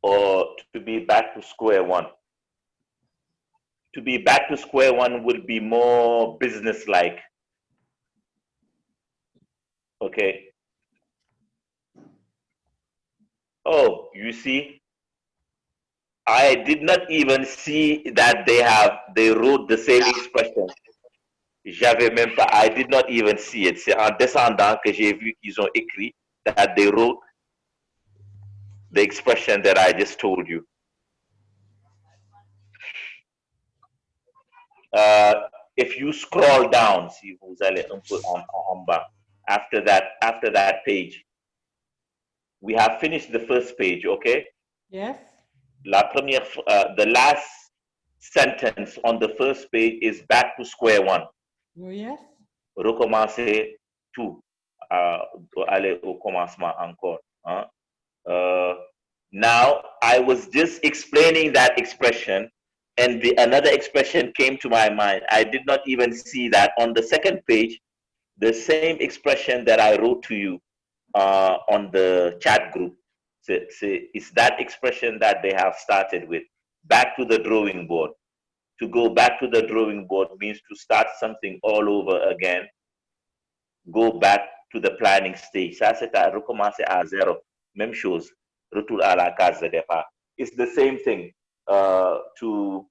or to be back to square one. To be back to square one would be more business-like. Okay. Oh, you see, I did not even see that they wrote the same expression. J'avais même pas, I did not even see it. C'est en descendant que j'ai vu qu'ils ont écrit that they wrote the expression that I just told you. If you scroll down, si vous allez un peu en bas, after that page, we have finished the first page, okay? Yes. The last sentence on the first page is back to square one. Oh, yes. Recommencer tout. aller au commencement encore. Hein? Now, I was just explaining that expression, and another expression came to my mind. I did not even see that on the second page, the same expression that I wrote to you on the chat group. It's that expression that they have started with. Back to the drawing board. To go back to the drawing board means to start something all over again. Go back to the planning stage. Ça, c'est à recommencer à zéro. Même chose. Retour à la case de départ. It's the same thing. To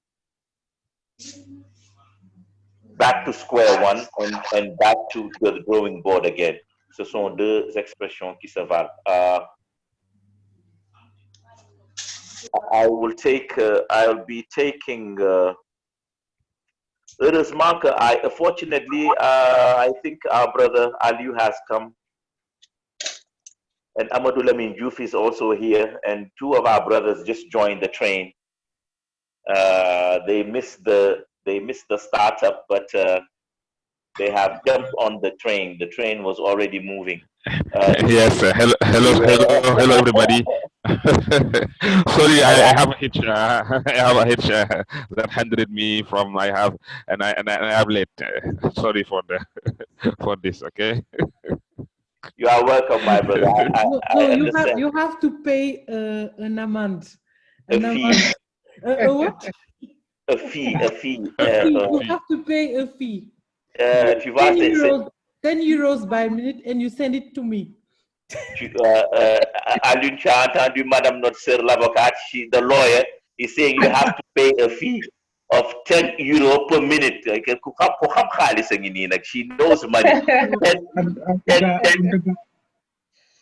back to square one and back to the drawing board again. Ce sont deux expressions qui se valent. I'll be taking heureusement, fortunately, I think our brother Aliu has come, and Amadou Lamine Diouf is also here, and two of our brothers just joined the train. They missed the startup, but they have jumped on the train. The train was already moving. Yes, hello, everybody. Sorry, I have a hitch. I have a hitch that handed me from I have late. Sorry for this. Okay. You are welcome, my brother. You have to pay an amount. A fee. What? A fee. You have to pay a fee. 10 euros by minute, and you send it to me. Alun, tu as entendu Madame notre sœur l'avocate, the lawyer, is saying you have to pay a fee of 10 euro per minute. She knows money.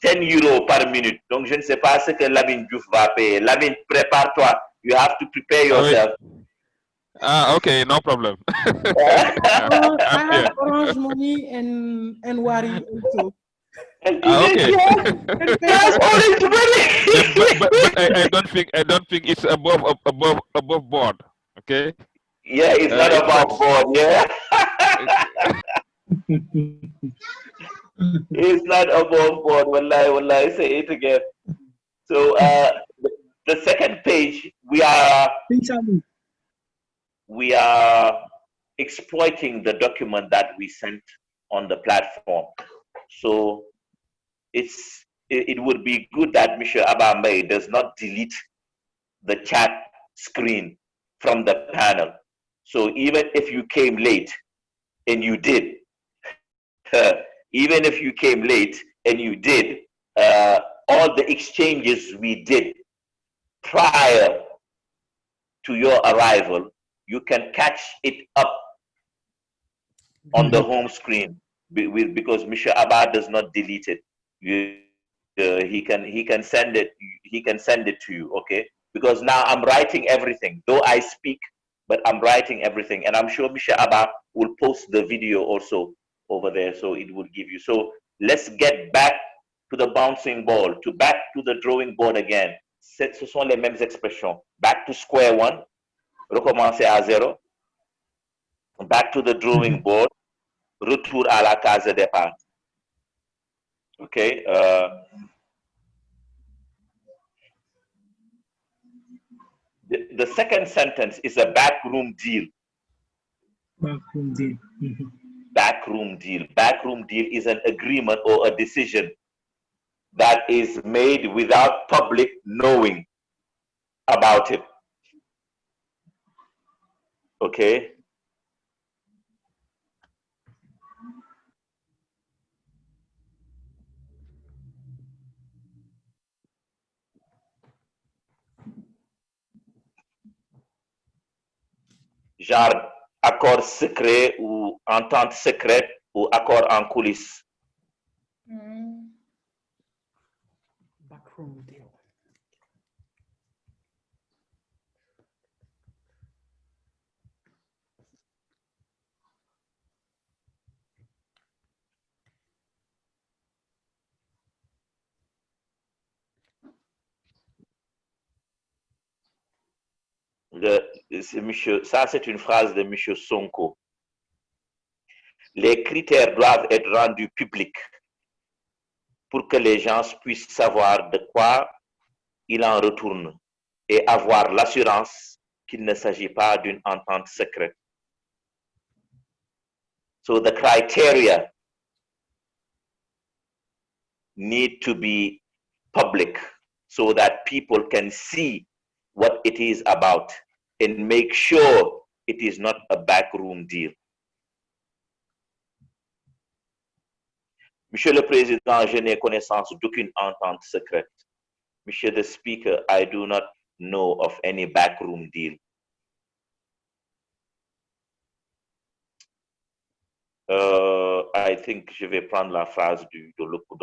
10 euro par minute. Donc, je ne sais pas ce que Lamine Diouf va payer. Lamine, prépare-toi. You have to prepare yourself. Okay, no problem. I have Orange Money and Wari also. Okay. That's Orange Money. but I don't think it's above board. Okay. Yeah, it's not above board. Yeah. It's not above board. Wallahi, say it again. So the second page, we are exploiting the document that we sent on the platform. So it would be good that Mr. Abambe does not delete the chat screen from the panel. So even if you came late, and you did, even if you came late and you did, all the exchanges we did prior to your arrival, you can catch it up on the home screen because Mr. Abba does not delete it. He can send it. He can send it to you. Okay, because now I'm writing everything. Though I speak, but I'm writing everything, and I'm sure Mr. Abba will post the video also over there, so it will give you. So let's get back to the bouncing ball, back to the drawing board again. Ce sont les mêmes expressions. Back to square one. Recommencer à zéro. Back to the drawing board. Retour à la case de départ. Okay. The second sentence is a backroom deal. Backroom deal. Backroom deal. Backroom deal is an agreement or a decision that is made without public knowing about it. Okay. Genre accord secret ou entente secrète ou accord en coulisses. Backroom deal. Ça, c'est une phrase de M. Sonko. Les critères doivent être rendus publics pour que les gens puissent savoir de quoi il en retourne et avoir l'assurance qu'il ne s'agit pas d'une entente secrète. So the criteria need to be public so that people can see what it is about and make sure it is not a backroom deal. Monsieur le Président, je n'ai connaissance d'aucune entente secrète. Monsieur the Speaker, I do not know of any backroom deal. I think je vais prendre la phrase de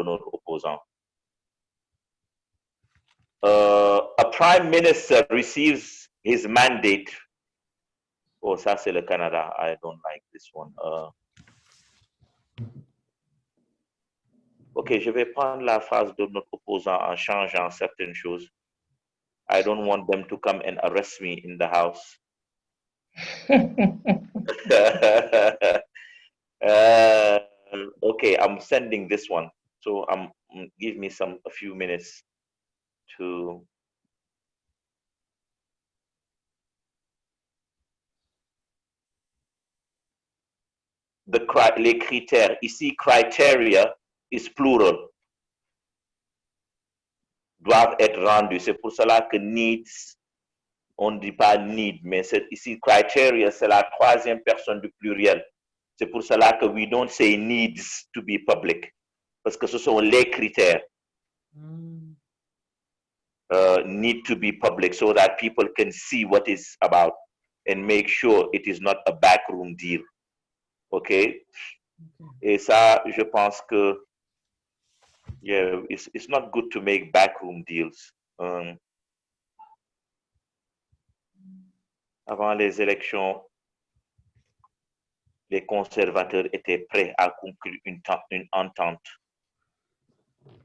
notre opposant. A prime minister receives his mandate. Oh, ça c'est le Canada. I don't like this one. Ok, je vais prendre la phrase de notre opposant en changeant certaines choses. I don't want them to come and arrest me in the house. Okay, I'm sending this one. So give me a few minutes to. Les critères. Ici, criteria is plural. Doivent être rendus. C'est pour cela que needs, on ne dit pas need, mais ici, criteria, c'est la troisième personne du pluriel. C'est pour cela que we don't say needs to be public. Parce que ce sont les critères. Need to be public so that people can see what it's about and make sure it is not a backroom deal. Okay? Et ça, je pense que yeah, it's not good to make backroom deals. Avant les élections, les conservateurs étaient prêts à conclure une entente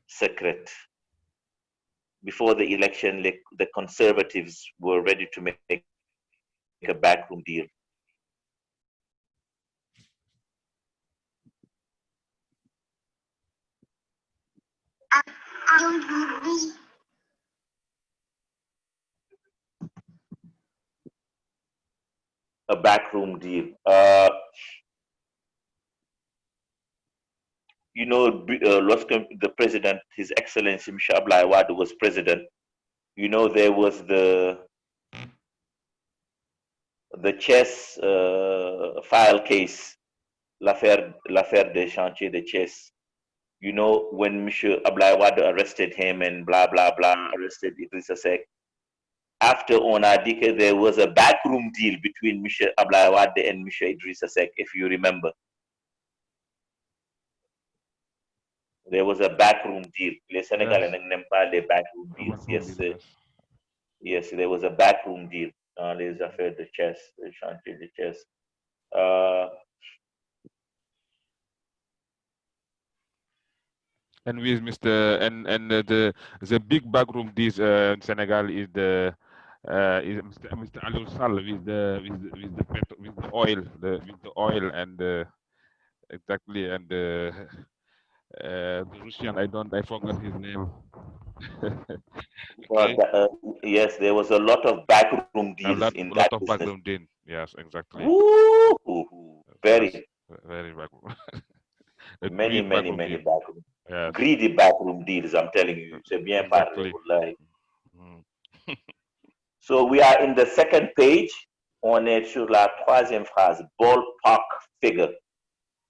secrète. Before the election, the conservatives were ready to make a backroom deal. A backroom deal. You know, the president, His Excellency Michel Ablaïwad was president. You know, there was the chess file case, l'affaire des chantiers de chess. You know, when Michel Ablaïwad arrested him and blah, blah, blah, arrested Idrissa Seck. After on a dit que there was a backroom deal between Michel Ablaïwad and Michel Idrissa Seck, if you remember. There was a backroom deal. Les Sénégalais n'aiment pas les backroom deals. Yes, there was a backroom deal dans les affaires de chess, les chantiers de chess. And with Mr. and the big backroom deals in Senegal is Mr. Aliou Sall with the oil and exactly and the Russian I forgot his name. Well, yes, there was a lot of backroom deals in that business. Backroom deal. Yes, exactly. Woo! Very backroom. many backroom. Yes. Greedy backroom deals, I'm telling you. C'est bien parlé. So we are in the second page. On est sur la troisième phrase. Ballpark figure.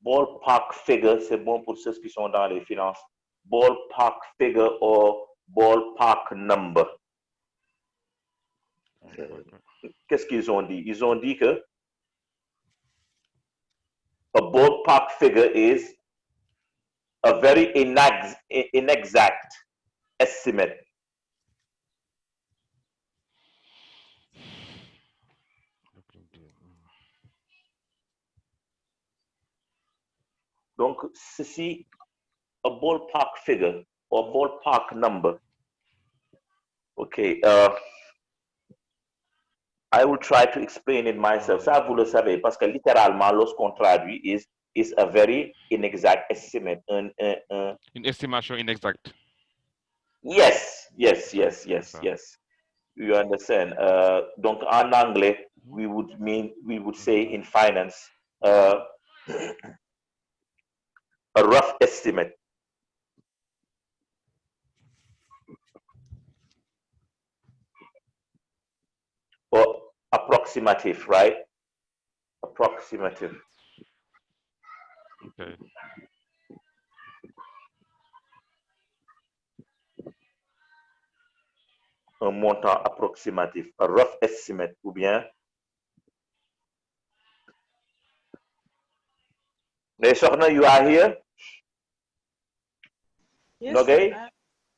Ballpark figure, c'est bon pour ceux qui sont dans les finances. Ballpark figure or ballpark number. Qu'est-ce qu'ils ont dit? Ils ont dit que a ballpark figure is a very inexact estimate. Donc, ceci, a ballpark figure or ballpark number. Okay, I will try to explain it myself. Ça, vous le savez, parce que littéralement, lorsqu'on traduit, is is a very inexact estimate. Une estimation inexacte. Yes, yes, yes, C'est yes, ça. yes. You understand? Donc en anglais, we would say in finance, a rough estimate. Or approximative, right? Approximative. Okay. Un montant approximatif, a rough estimate, ou bien. Sorna, you are here? Yes, Okay? sir.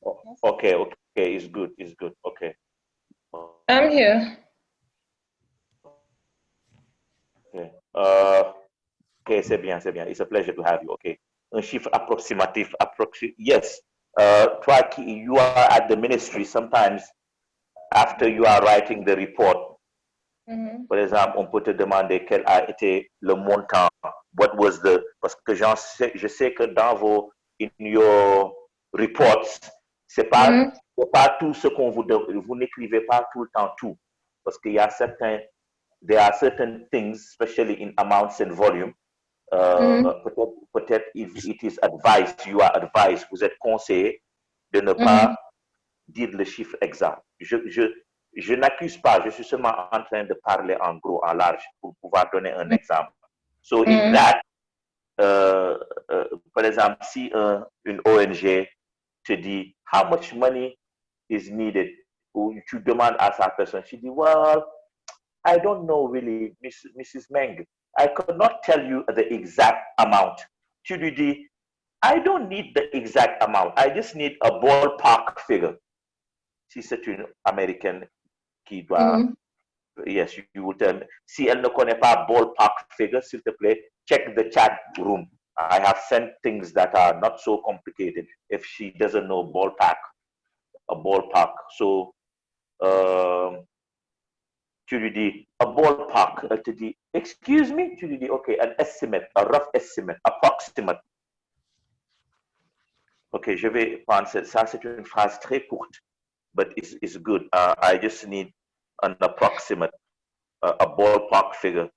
Yes. Okay, okay, it's good, okay. I'm here. Okay. Okay, c'est bien, c'est bien. It's a pleasure to have you. Okay. Un chiffre approximatif, yes. You are at the ministry sometimes after you are writing the report. Par exemple, on peut te demander quel a été le montant. What was the, parce que je sais que dans in your reports, c'est pas tout ce qu'on vous n'écrivez pas tout le temps tout. Parce qu'il y a there are certain things, especially in amounts and volume. Peut-être if it is advised, you are advised, vous êtes conseillé de ne pas dire le chiffre exact. Je n'accuse pas, je suis seulement en train de parler en gros, en large, pour pouvoir donner un exemple. So in that, par exemple, si une ONG te dit how much money is needed, ou tu demandes à sa personne, she dit, well, I don't know really, Mrs. Meng. I could not tell you the exact amount. Tu lui dis, I don't need the exact amount. I just need a ballpark figure. Si c'est une Américaine qui doit, yes, you will tell me. Si elle ne connaît pas ballpark figure, s'il te plaît, check the chat room. I have sent things that are not so complicated if she doesn't know a ballpark. So, tu lui dis a ballpark, elle te dit, excuse me, tu lui dis, ok, an estimate, a rough estimate, approximate. Ok, je vais prendre ça, c'est une phrase très courte, but it's good. I just need an approximate, a ballpark figure.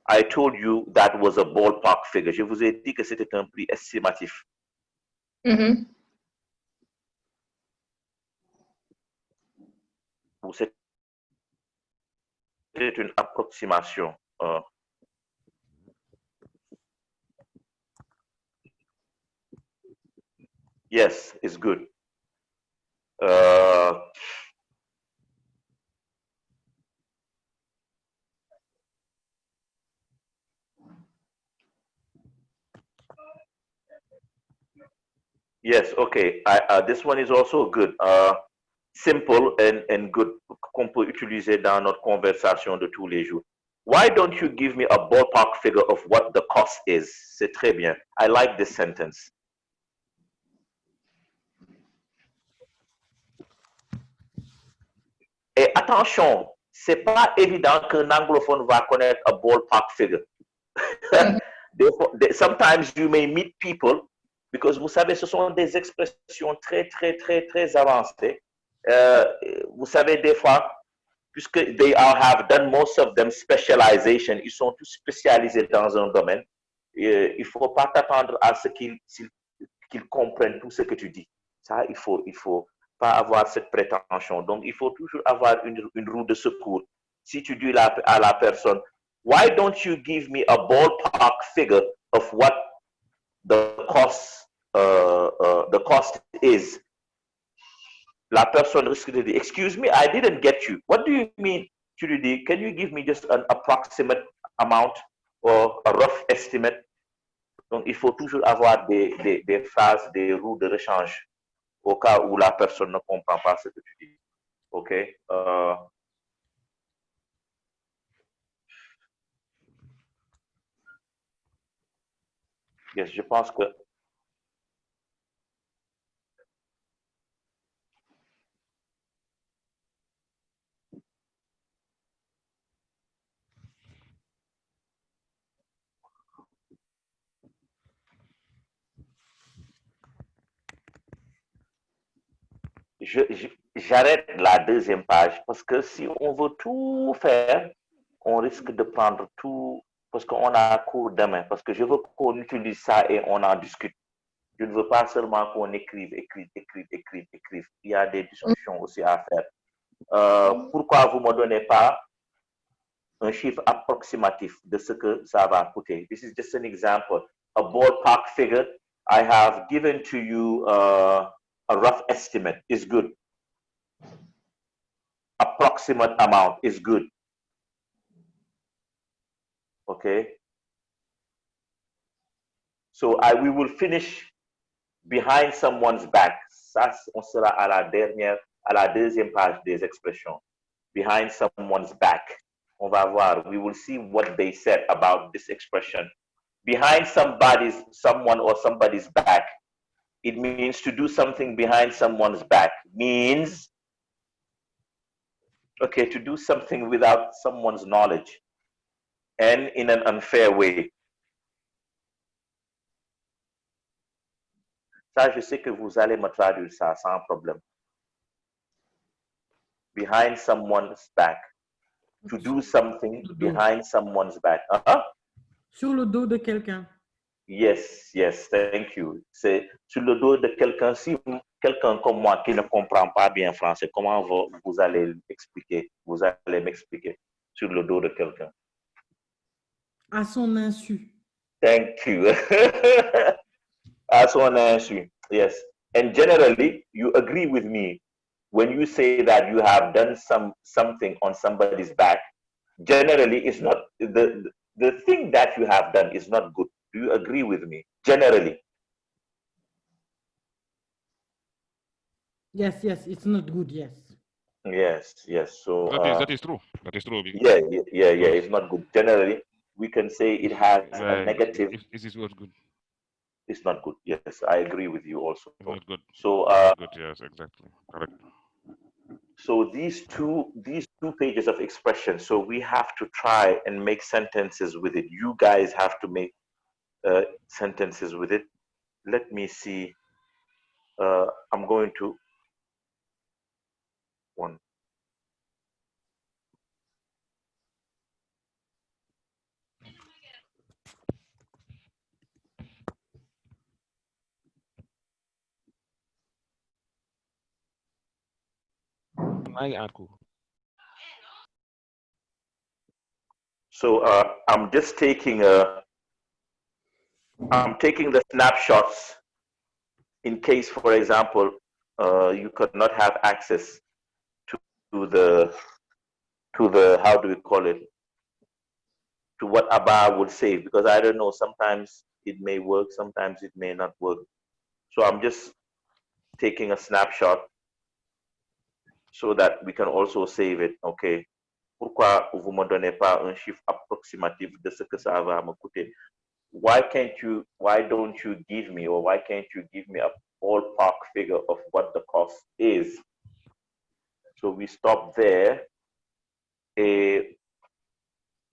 I told you that was a ballpark figure. Je vous ai dit que c'était un prix estimatif. C'est une approximation. Yes, it's good. Yes, okay. This one is also good. Simple and good qu'on peut utiliser dans notre conversation de tous les jours. Why don't you give me a ballpark figure of what the cost is? C'est très bien. I like this sentence. Et attention, c'est pas évident qu'un anglophone va connaître a ballpark figure. Sometimes you may meet people, because vous savez, ce sont des expressions très avancées. Vous savez, des fois, puisque they have done most of them specialization, ils sont tous spécialisés dans un domaine, il ne faut pas t'attendre à ce qu'ils comprennent tout ce que tu dis. Ça, il faut pas avoir cette prétention. Donc, il faut toujours avoir une roue de secours. Si tu dis à la personne, why don't you give me a ballpark figure of what the cost is? La personne risque de dire, excuse me, I didn't get you. What do you mean? Tu lui dis, can you give me just an approximate amount or a rough estimate? Donc, il faut toujours avoir des phrases, des roues de rechange au cas où la personne ne comprend pas ce que tu dis. OK? Yes, je pense que j'arrête la deuxième page parce que si on veut tout faire, on risque de prendre tout parce qu'on a cours demain. Parce que je veux qu'on utilise ça et on en discute. Je ne veux pas seulement qu'on écrive. Il y a des discussions aussi à faire. Pourquoi vous ne me donnez pas un chiffre approximatif de ce que ça va coûter? This is just an example. A ballpark figure. I have given to you a rough estimate is good. Approximate amount is good. Okay. So we will finish behind someone's back. Ça, on sera à la deuxième page des expressions. Behind someone's back. On va voir. We will see what they said about this expression. Behind someone or somebody's back. It means to do something behind someone's back. Means, okay, to do something without someone's knowledge and in an unfair way. Ça, je sais que vous allez me traduire ça sans problème. Behind someone's back. To do something behind someone's back. Sur le dos de quelqu'un. Yes, thank you. C'est sur le dos de quelqu'un. Si quelqu'un comme moi qui ne comprend pas bien français, comment vous allez expliquer? Vous allez m'expliquer sur le dos de quelqu'un. À son insu. Thank you. À son insu. Yes. And generally, you agree with me when you say that you have done something on somebody's back. Generally, it's not the thing that you have done is not good. Do you agree with me? Generally. Yes, it's not good, yes. Yes. So that is true. That is true. Yeah. It's not good. Generally, we can say it has a negative. Is this not good? It's not good. Yes, I agree with you also. It's not good. So good. Yes, exactly. Correct. So these two pages of expression. So we have to try and make sentences with it. You guys have to make sentences with it. Let me see. I'm going to one. So I'm just taking I'm taking the snapshots in case, for example, you could not have access to the how do we call it, to what Abba would say, because I don't know, sometimes it may work, sometimes it may not work. So I'm just taking a snapshot so that we can also save it. Okay. Pourquoi vous me donnez pas un chiffre approximatif de ce que ça va me coûter? Why don't you give me, or why can't you give me a ballpark figure of what the cost is? So we stop there. Et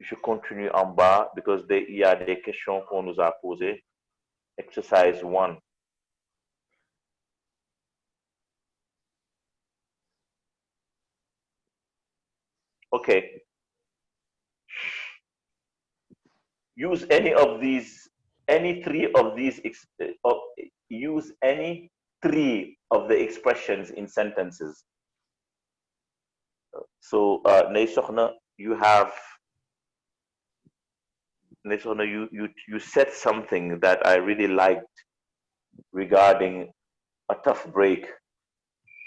je continue en bas because il y a des questions qu'on nous a posées. Exercise 1. Okay. Use any three of these, use any three of the expressions in sentences. So, Neishochna, you said something that I really liked regarding a tough break,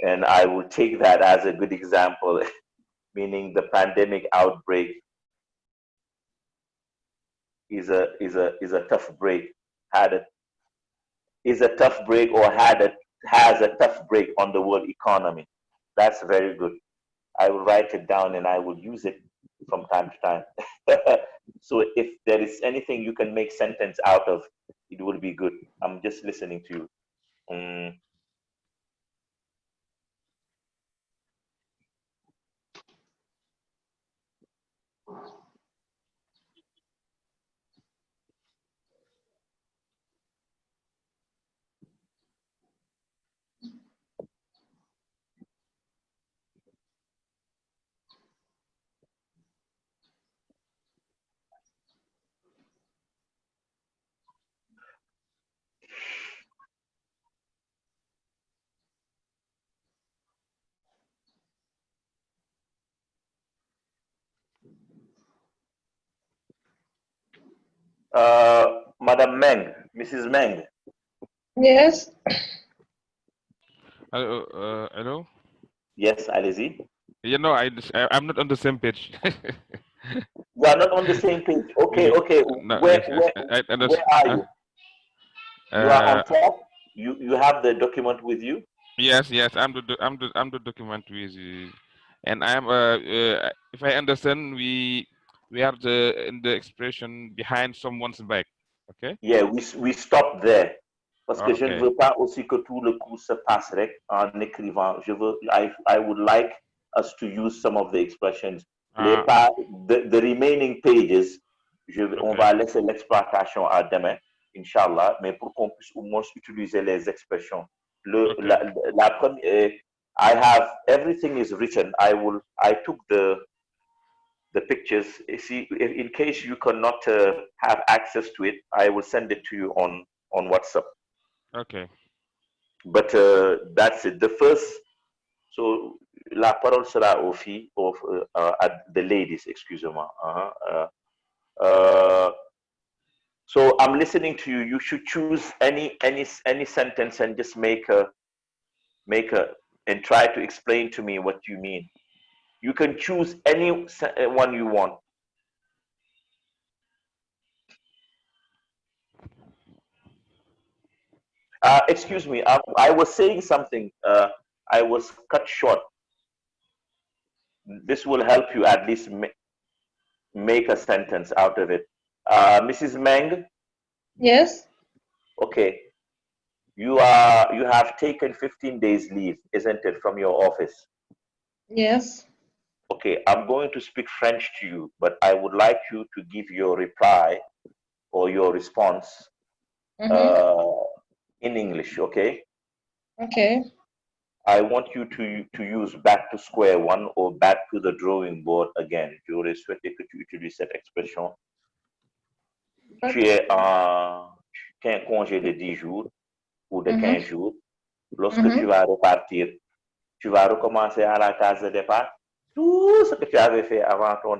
and I will take that as a good example, meaning the pandemic outbreak is a tough break. Is a tough break, or has a tough break on the world economy. That's very good. I will write it down and I will use it from time to time. So if there is anything you can make sentence out of, it would be good. I'm just listening to you. Madame Meng, Mrs. Meng. Yes. Hello? Yes, allez-y. You know, I'm not on the same page. You are not on the same page. Okay, okay. No, Where, yes, where, where are you? You are on top. You have the document with you. yes, yes, I'm the document with you, and if I understand, we are in the expression behind someone's back. Okay. Yeah, we stop there. Parce que je ne Okay. veux pas aussi que tout le cours se passe rek en écrivant. I would like us to use some of the expressions. The remaining pages, on va laisser l'exploitation à demain, Inch'Allah, mais pour qu'on puisse au moins utiliser les expressions. La première, I have, everything is written. I took the pictures. See, in case you cannot have access to it, I will send it to you on WhatsApp. Okay. But that's it. The first, so la parole sera aux filles, the ladies, excusez-moi. So I'm listening to you. You should choose any sentence and just make a and try to explain to me what you mean. You can choose any one you want. Excuse me, I was saying something. I was cut short. This will help you at least make a sentence out of it. Mrs. Meng? Yes. Okay. You have taken 15 days leave, isn't it, from your office? Yes. Okay, I'm going to speak French to you, but I would like you to give your reply or your response in English, okay? Okay. I want you to use back to square one or back to the drawing board again. J'aurais souhaité que tu utilises cette expression. Tu es un congé de 10 jours ou de 15 jours. Lorsque tu vas repartir, tu vas recommencer à la case de départ. Tout ce que tu avais fait avant ton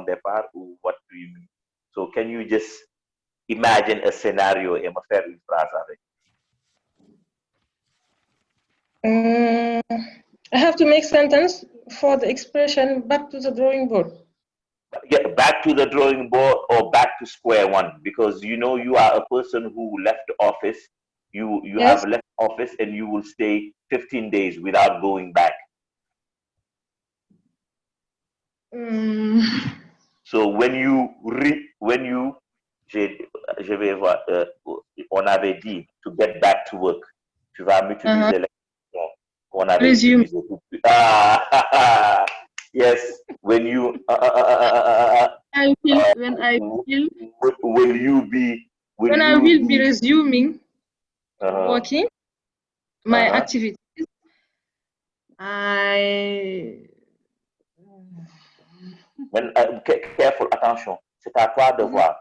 départ ou what do you mean? So can you just imagine a scenario et me faire une phrase avec? I have to make sentence for the expression back to the drawing board. Yeah, back to the drawing board or back to square one, because you know you are a person who left office. You Yes. have left office and you will stay 15 days without going back. So when you je vais voir, on avait dit to get back to work. Tu vas m'utiliser l'expression qu'on avait utilisée tout de suite. Yes, when you will you be resuming working my activities, careful, attention, c'est à toi de voir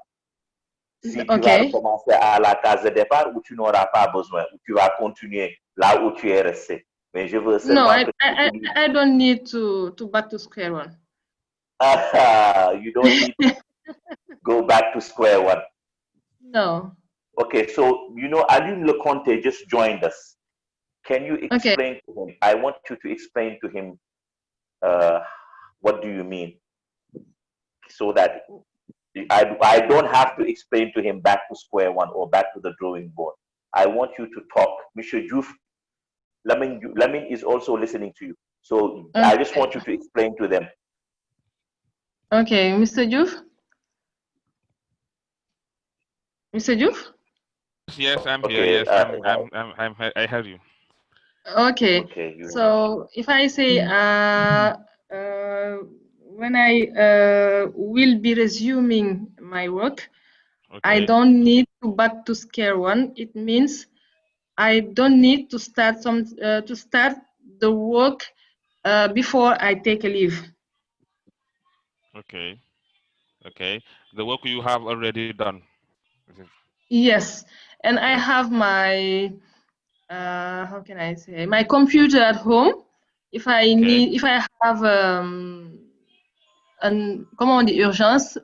si tu vas recommencer à la case de départ ou tu n'auras pas besoin, ou tu vas continuer là où tu es resté. Mais je veux seulement I don't need to back to square one. You don't need to go back to square one. No. Okay, so you know, Alun Leconte just joined us. Can you explain to him? I want you to explain to him what do you mean, so that I don't have to explain to him back to square one or back to the drawing board. I want you to talk. Monsieur Diouf, Lamin is also listening to you. So I just want you to explain to them. Okay, Mr. Diouf? Mr. Diouf? Yes, I'm here. Yes, I heard you. Okay. So if I say when I will be resuming my work, I don't need to back to square one. It means I don't need to start the work before I take a leave. Okay. Okay. The work you have already done. Yes, and I have my how can I say, my computer at home. If I need, if I have comment on dit urgence?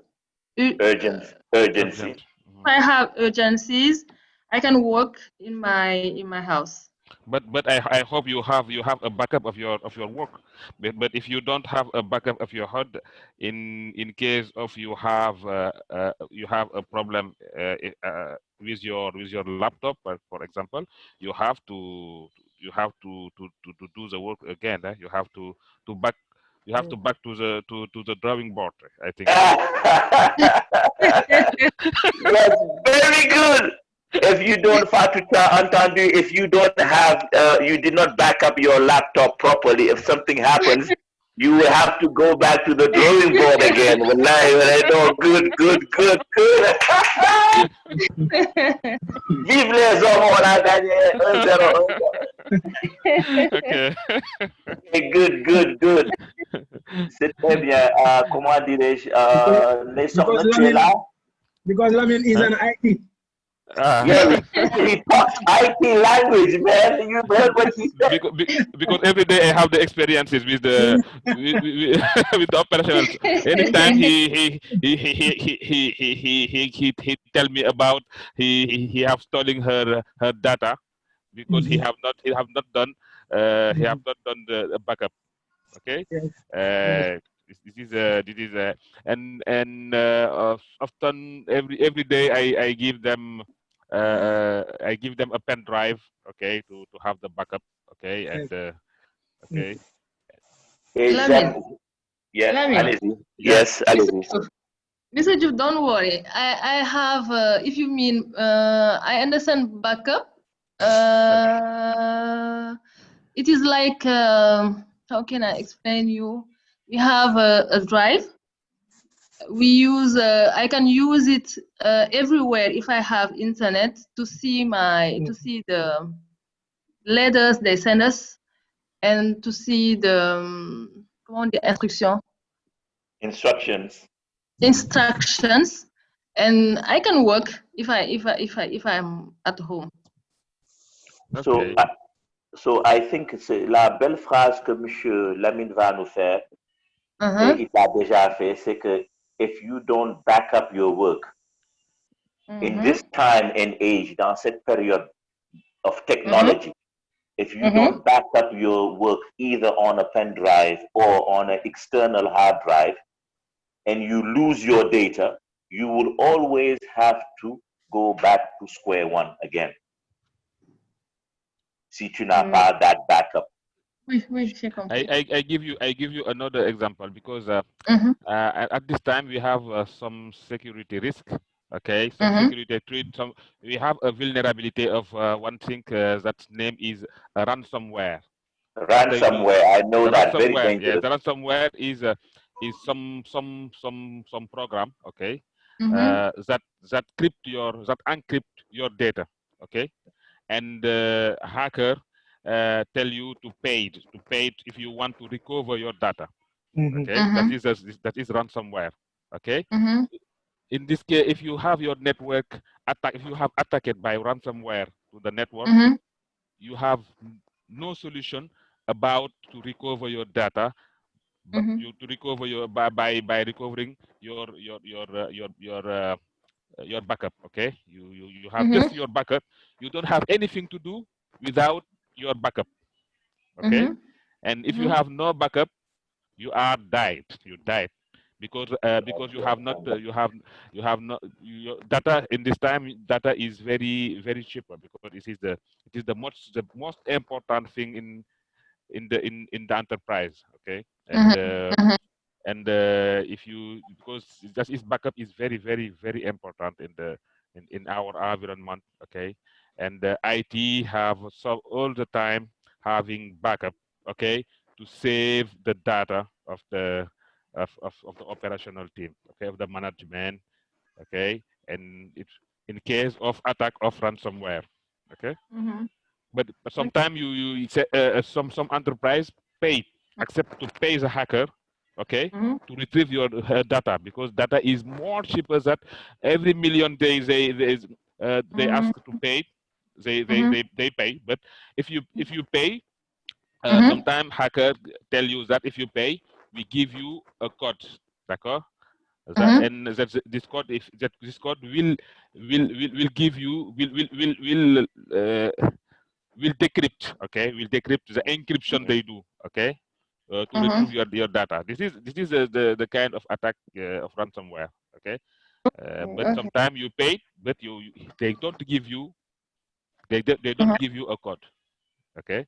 Urgent. Urgency. If I have urgencies, I can work in my house. But I hope you have a backup of your work. But if you don't have a backup of your HUD, in case of you have a problem with your laptop, for example, you have to do the work again. You have to back. You have to back to the drawing board, I think. Yes, very good. If you don't, if you don't have, you did not back up your laptop properly, if something happens, you will have to go back to the drawing board again. Wallahi, no, good. Vive les hommes, on a gagné 1-0. Okay. Okay, good. C'est très bien. Comment dirais-je, les soxna, tu es là? Because Lamin is an IT. Yeah, he talks IT language, man. You heard what he said. Because every day I have the experiences with the with the operationals. Anytime he tell me about he have stolen her data because he have not done the backup. Okay. This is and often every day I give them a pen drive, okay, to have the backup, okay, and okay. Exactly. Yeah, Lamin. Yes, Mr. Jude, don't worry. I have, if you mean, I understand backup. It is like, how can I explain you? We have a drive. We use, I can use it everywhere if I have internet to see the letters they send us and to see the, comment on dit, instructions, and I can work if I'm at home. Okay. So I think c'est la belle phrase que Monsieur Lamine va nous faire, et il l'a déjà fait, c'est que if you don't back up your work in this time and age, dans cette période of technology, if you don't back up your work either on a pen drive or on an external hard drive, and you lose your data, you will always have to go back to square one again. Si tu n'as pas that backup. Oui, j'ai compris. I give you another example because at this time we have some security risk. Okay, some security threat. We have a vulnerability of one thing that's name is ransomware. Ransomware, I know that. Very dangerous. Yeah, the ransomware is some program, okay, that encrypt your data, okay, and hacker tell you to pay if you want to recover your data, okay. That is ransomware, okay. In this case, if you have your network if you have attacked by ransomware to the network, you have no solution about to recover your data, but you to recover your by recovering your backup, okay. You have just your backup. You don't have anything to do without your backup, okay. And if you have no backup, you died because you have not your data in this time. Data is very, very cheaper because it is the most important thing in the enterprise, okay. And if you, because that is backup is very, very, very important in our environment, okay. And IT have all the time having backup, okay, to save the data of the operational team, okay, of the management, okay, and it's in case of attack of ransomware, okay. But sometimes you say some enterprise accept to pay the hacker, okay, to retrieve your data, because data is more cheaper that every million days they ask to pay, they pay. But if you pay, sometimes hacker tell you that if you pay, we give you a code, d'accord? And this code, if that this code will give you will decrypt, okay, will decrypt the encryption they do, okay, to retrieve your data. This is the kind of attack of ransomware, okay. But sometimes you pay, but they don't give you they don't give you a code, okay.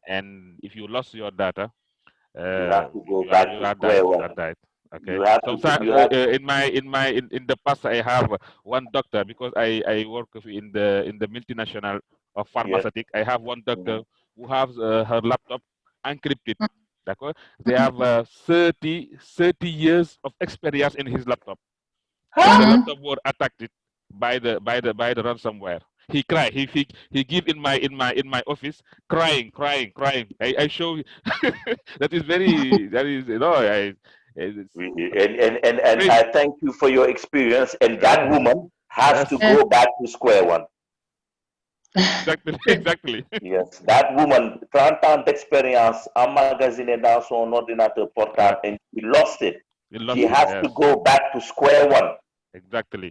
And if you lost your data, You have to go you back to are died. square You one. are died. Okay. You have to. Sometimes You have. in the past I have one doctor, because I work in the multinational of Yes. pharmaceutic. I have one doctor who has her laptop encrypted. They have 30 years of experience in his laptop, and the laptop was attacked by the ransomware. He cried. He give in my office, crying. I show that is very, that is, it's And crazy. I thank you for your experience. And that woman has to Yes, go back to square one. exactly. Yes, that woman, 30 ans d'expérience, emmagasinée dans son ordinateur Yeah, portable, and she lost it. you She lost it. has Yes, to go back to square one. exactly.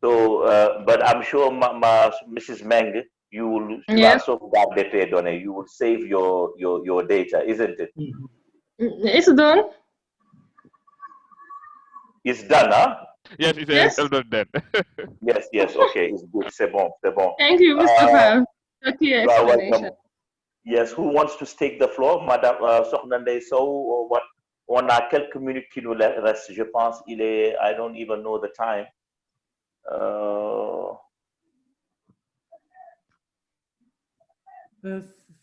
So, but I'm sure, Mrs. Meng, tu vas Yes, sauvegarder tes données. You will save your data, isn't it? it's done. It's done, huh? Yes, it's Yes. elder then. Yes, okay, it's good. C'est bon, c'est bon. Thank you, Mr. Pal. A clear You are explanation. welcome. Yes, who wants to take the floor? Madame Sokhna Ndeye Sow, or what? On a quelques minutes qui nous restent, je pense. I don't even know the time.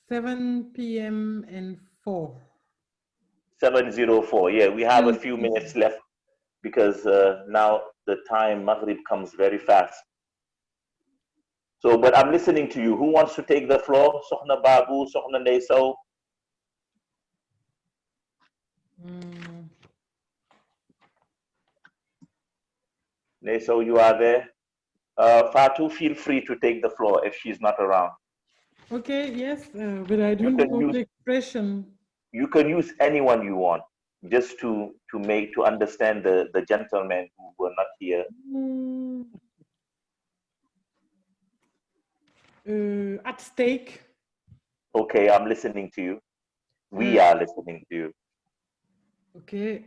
7 p.m. and 4. 7:04. Yeah, we have a few minutes left, because now the time Maghrib comes very fast. So, but I'm listening to you. Who wants to take the floor? Sokhna Babu, Sokhna Ndeye Sow. Ndeye Sow, you are there. Fatu, feel free to take the floor if she's not around. Okay, yes, but I don't know the expression. You can use anyone you want, just to understand the gentlemen who were not here. At stake. Okay, I'm listening to you. We are listening to you. Okay.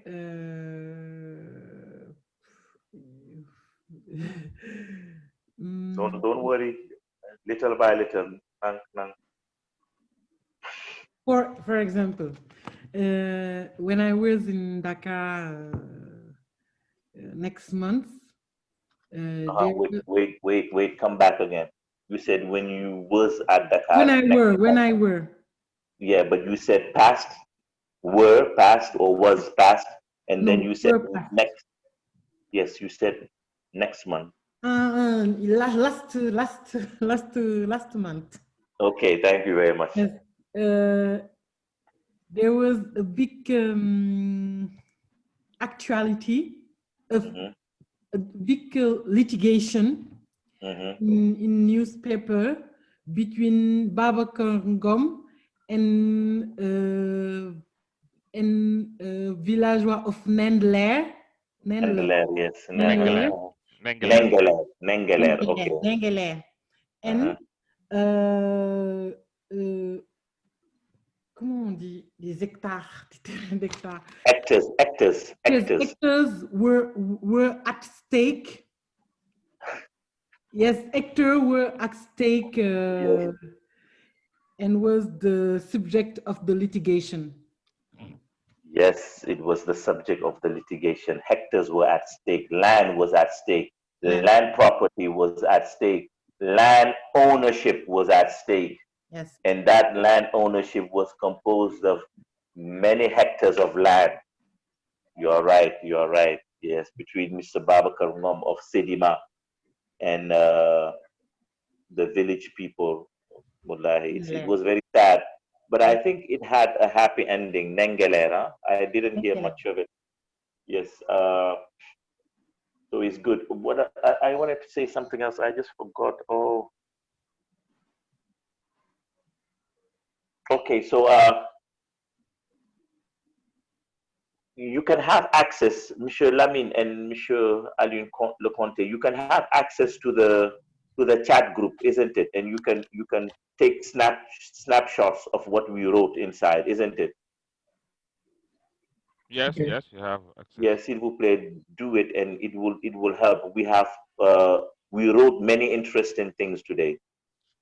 Don't worry. Little by little. For example, when I was in Dakar next month. Wait, come back again. You said when you was at Dakar. When I were. Yeah, but you said past, were past, or was past, and then you said next. Yes, you said next month. Last month. Okay, thank you very much. Yes. There was a big actuality of a big litigation in newspaper between Babacar Ngom and villageois of Nendler. Nendler, yes. Nendler. Nengler, okay. Nengler. And comment on dit, les hectares, d'hectares. Actors were at stake. Yes, actors were at stake and was the subject of the litigation. Yes, it was the subject of the litigation. Hectares were at stake. Land was at stake. Land property was at stake. Land ownership was at stake. Yes. And that land ownership was composed of many hectares of land. You are right. Yes, between Mr. Babakar Ngom of Sedima and the village people. It was very sad, but I think it had a happy ending. Nengelera. I didn't hear much of it. Yes. So it's good. What I wanted to say something else. I just forgot. Oh. Okay. So you can have access, Monsieur Lamine and Monsieur Alun Leconte. You can have access to the chat group, isn't it? And you can take snapshots of what we wrote inside, isn't it? Yes, Okay. yes, you have access. Yes, s'il vous plaît, do it, and it will help. We wrote many interesting things today,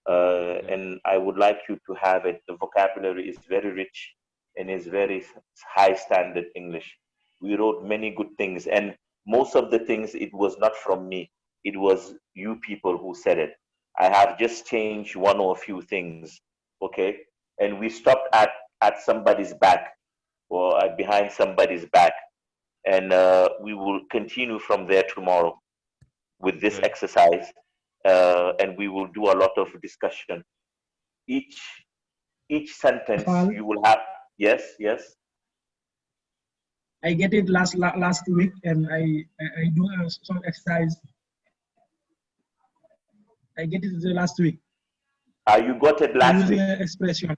Okay. and I would like you to have it. The vocabulary is very rich and is very high standard English. We wrote many good things, and most of the things it was not from me. It was you people who said it. I have just changed one or a few things, okay? And we stopped at somebody's back or behind somebody's back, and we will continue from there tomorrow with this Okay. exercise, and we will do a lot of discussion. Each each sentence Fall. you will have. Yes, yes. I get it last week, and I do some exercise. I get it the last week. You got it last Using week. an expression.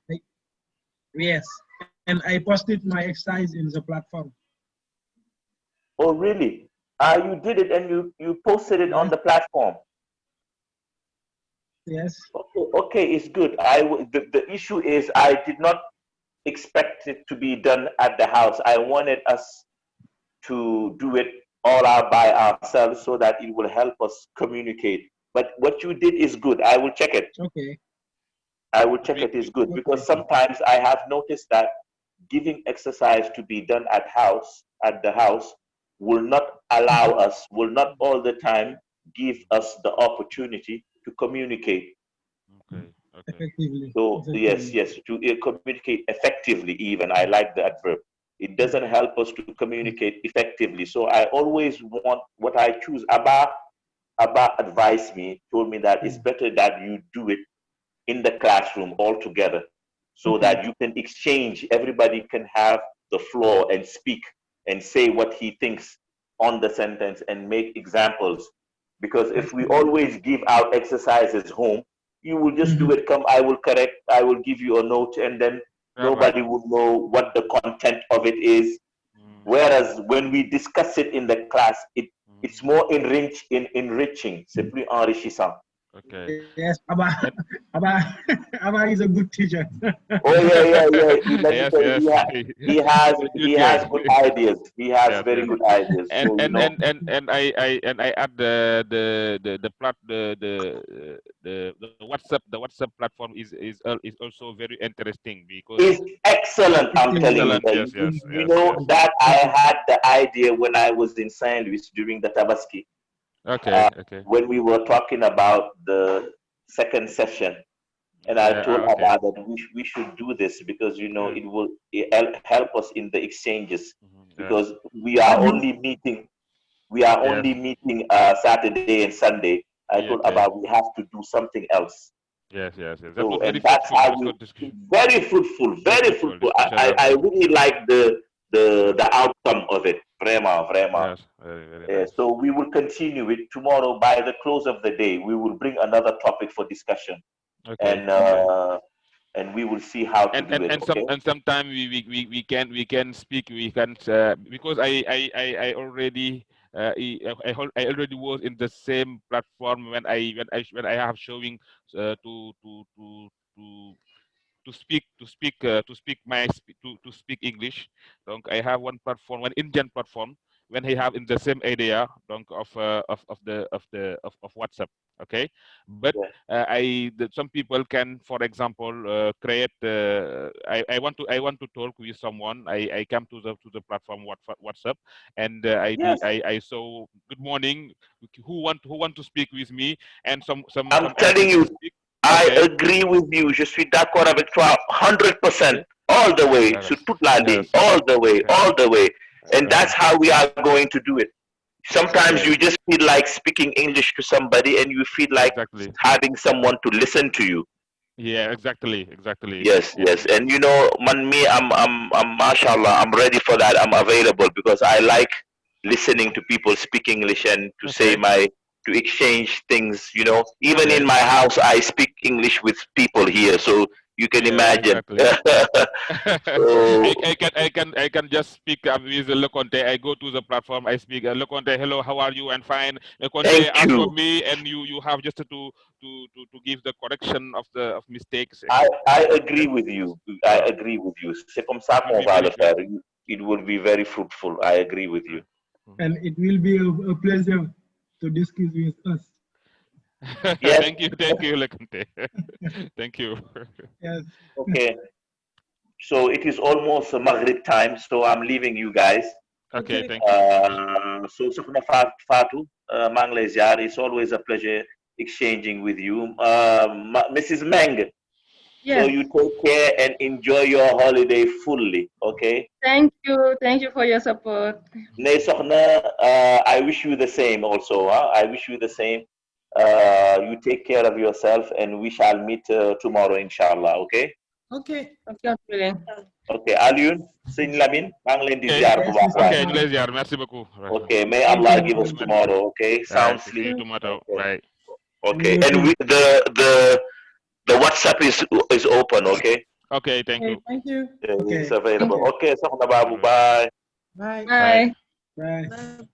Yes, and I posted my exercise in the platform. Oh, really? You did it and you posted it on Yes. the platform. Yes. Okay, okay, it's good. The issue is I did not expect it to be done at the house. I wanted us to do it all out by ourselves so that it will help us communicate. But what you did is good. I will check it. Okay. I will check it is good because sometimes I have noticed that giving exercise to be done at the house will not allow us, will not all the time give us the opportunity to communicate. Okay. Okay. Effectively. So yes, yes, to communicate effectively. Even I like the adverb. It doesn't help us to communicate effectively. So I always want what I choose. Abba advised me, told me that it's better that you do it in the classroom all together so that you can exchange, everybody can have the floor and speak and say what he thinks on the sentence and make examples. Because if we always give out exercises home, you will just do it, come, I will correct, I will give you a note, and then nobody will know what the content of it is. Whereas when we discuss it in the class, it's more enriching, c'est plus enrichissant. Okay. Yes, Abba is a good teacher. Oh yeah. Let me Yes, tell yes. you, he has good ideas. He has Yes, very yes. good ideas. So you know, And I add the WhatsApp platform is also very interesting because it's excellent. I'm telling you excellent. that. Yes, yes, You yes, know yes. that I had the idea when I was in Saint Louis during the Tabaski, Okay, okay. when we were talking about the second session. And I Yeah, told okay. Abba that we should do this because you know Yeah. it will help us in the exchanges Yes. because we are Yes. only meeting Saturday and Sunday. I Yeah, told okay. Abba we have to do something else. Yes, yes, yes. That So was very and that's fruitful. how This we good discussion. very fruitful, Very very fruitful fruitful. discussion I about. really like Yes. the outcome of it. Vraiment, vraiment. Yes. Very, very nice. So we will continue it tomorrow by the close of the day. We will bring another topic for discussion. Okay. Okay. And we will see how to do it. Okay. And sometime we can speak, we can because I already I already was in the same platform when I have showing to to speak English. Donc I have one Indian platform when I have in the same area donc of WhatsApp. Okay, but Yeah. some people can, for example, create. I want to talk with someone. I come to the platform WhatsApp, and Yes. I saw good morning. Who want to speak with me, and I'm some else telling you, speak. I Okay. agree with you. Je suis d'accord avec toi 100%, Okay. all the way, Yes. sur toute la ligne, Yes. all the way, Okay. all the way. And that's how we are going to do it. Sometimes Okay. you just feel like speaking English to somebody and you feel like Exactly. having someone to listen to you. Yeah, exactly. Yes, Yeah. yes. And you know, me, I'm, mashallah, I'm ready for that. I'm available because I like listening to people speak English and to say Okay. to exchange things, you know. Even in Yes. my house, I speak English with people here. So You can Yeah, imagine. exactly. So, I can just speak with Leconte. I go to the platform. I speak Leconte. Hello, how are you? And fine. Leconte, thank as for you. me, and you have just to give the correction of the of mistakes. I agree with you. I Oh, agree with you. C'est comme ça it will qu'on be va very le good. faire. It will be very fruitful. I agree with you. And it will be a pleasure to discuss with us. Yes. Thank you, Leconte. Thank you. Yes. Okay. So it is almost Maghrib time, so I'm leaving you guys. Okay, Okay. thank you. So Sokhna Fatou, maa ngi lay ziar. It's always a pleasure exchanging with you. Mrs. Meng, so Yes. you take care and enjoy your holiday fully, okay? Thank you. Thank you for your support. Ne Sokhna, I wish you the same also. Huh? I wish you the same. You take care of yourself and we shall meet tomorrow, inshallah, okay? Okay. Okay. Okay, Alioune, Sëñ Lamine, maa ngi leen di Okay, ziar bu baax waay. okay, ñu lay ziar. Merci beaucoup. Okay, may Thank Allah you. give us tomorrow, okay? Sound See you sleep. tomorrow. Okay. Bye. Okay, You and too. the WhatsApp is open, okay? Okay, thank you. Thank you. It's Okay. available. Thank you. Okay, Sokhna Babu, Bye. bye. Bye. Bye. Bye. Bye.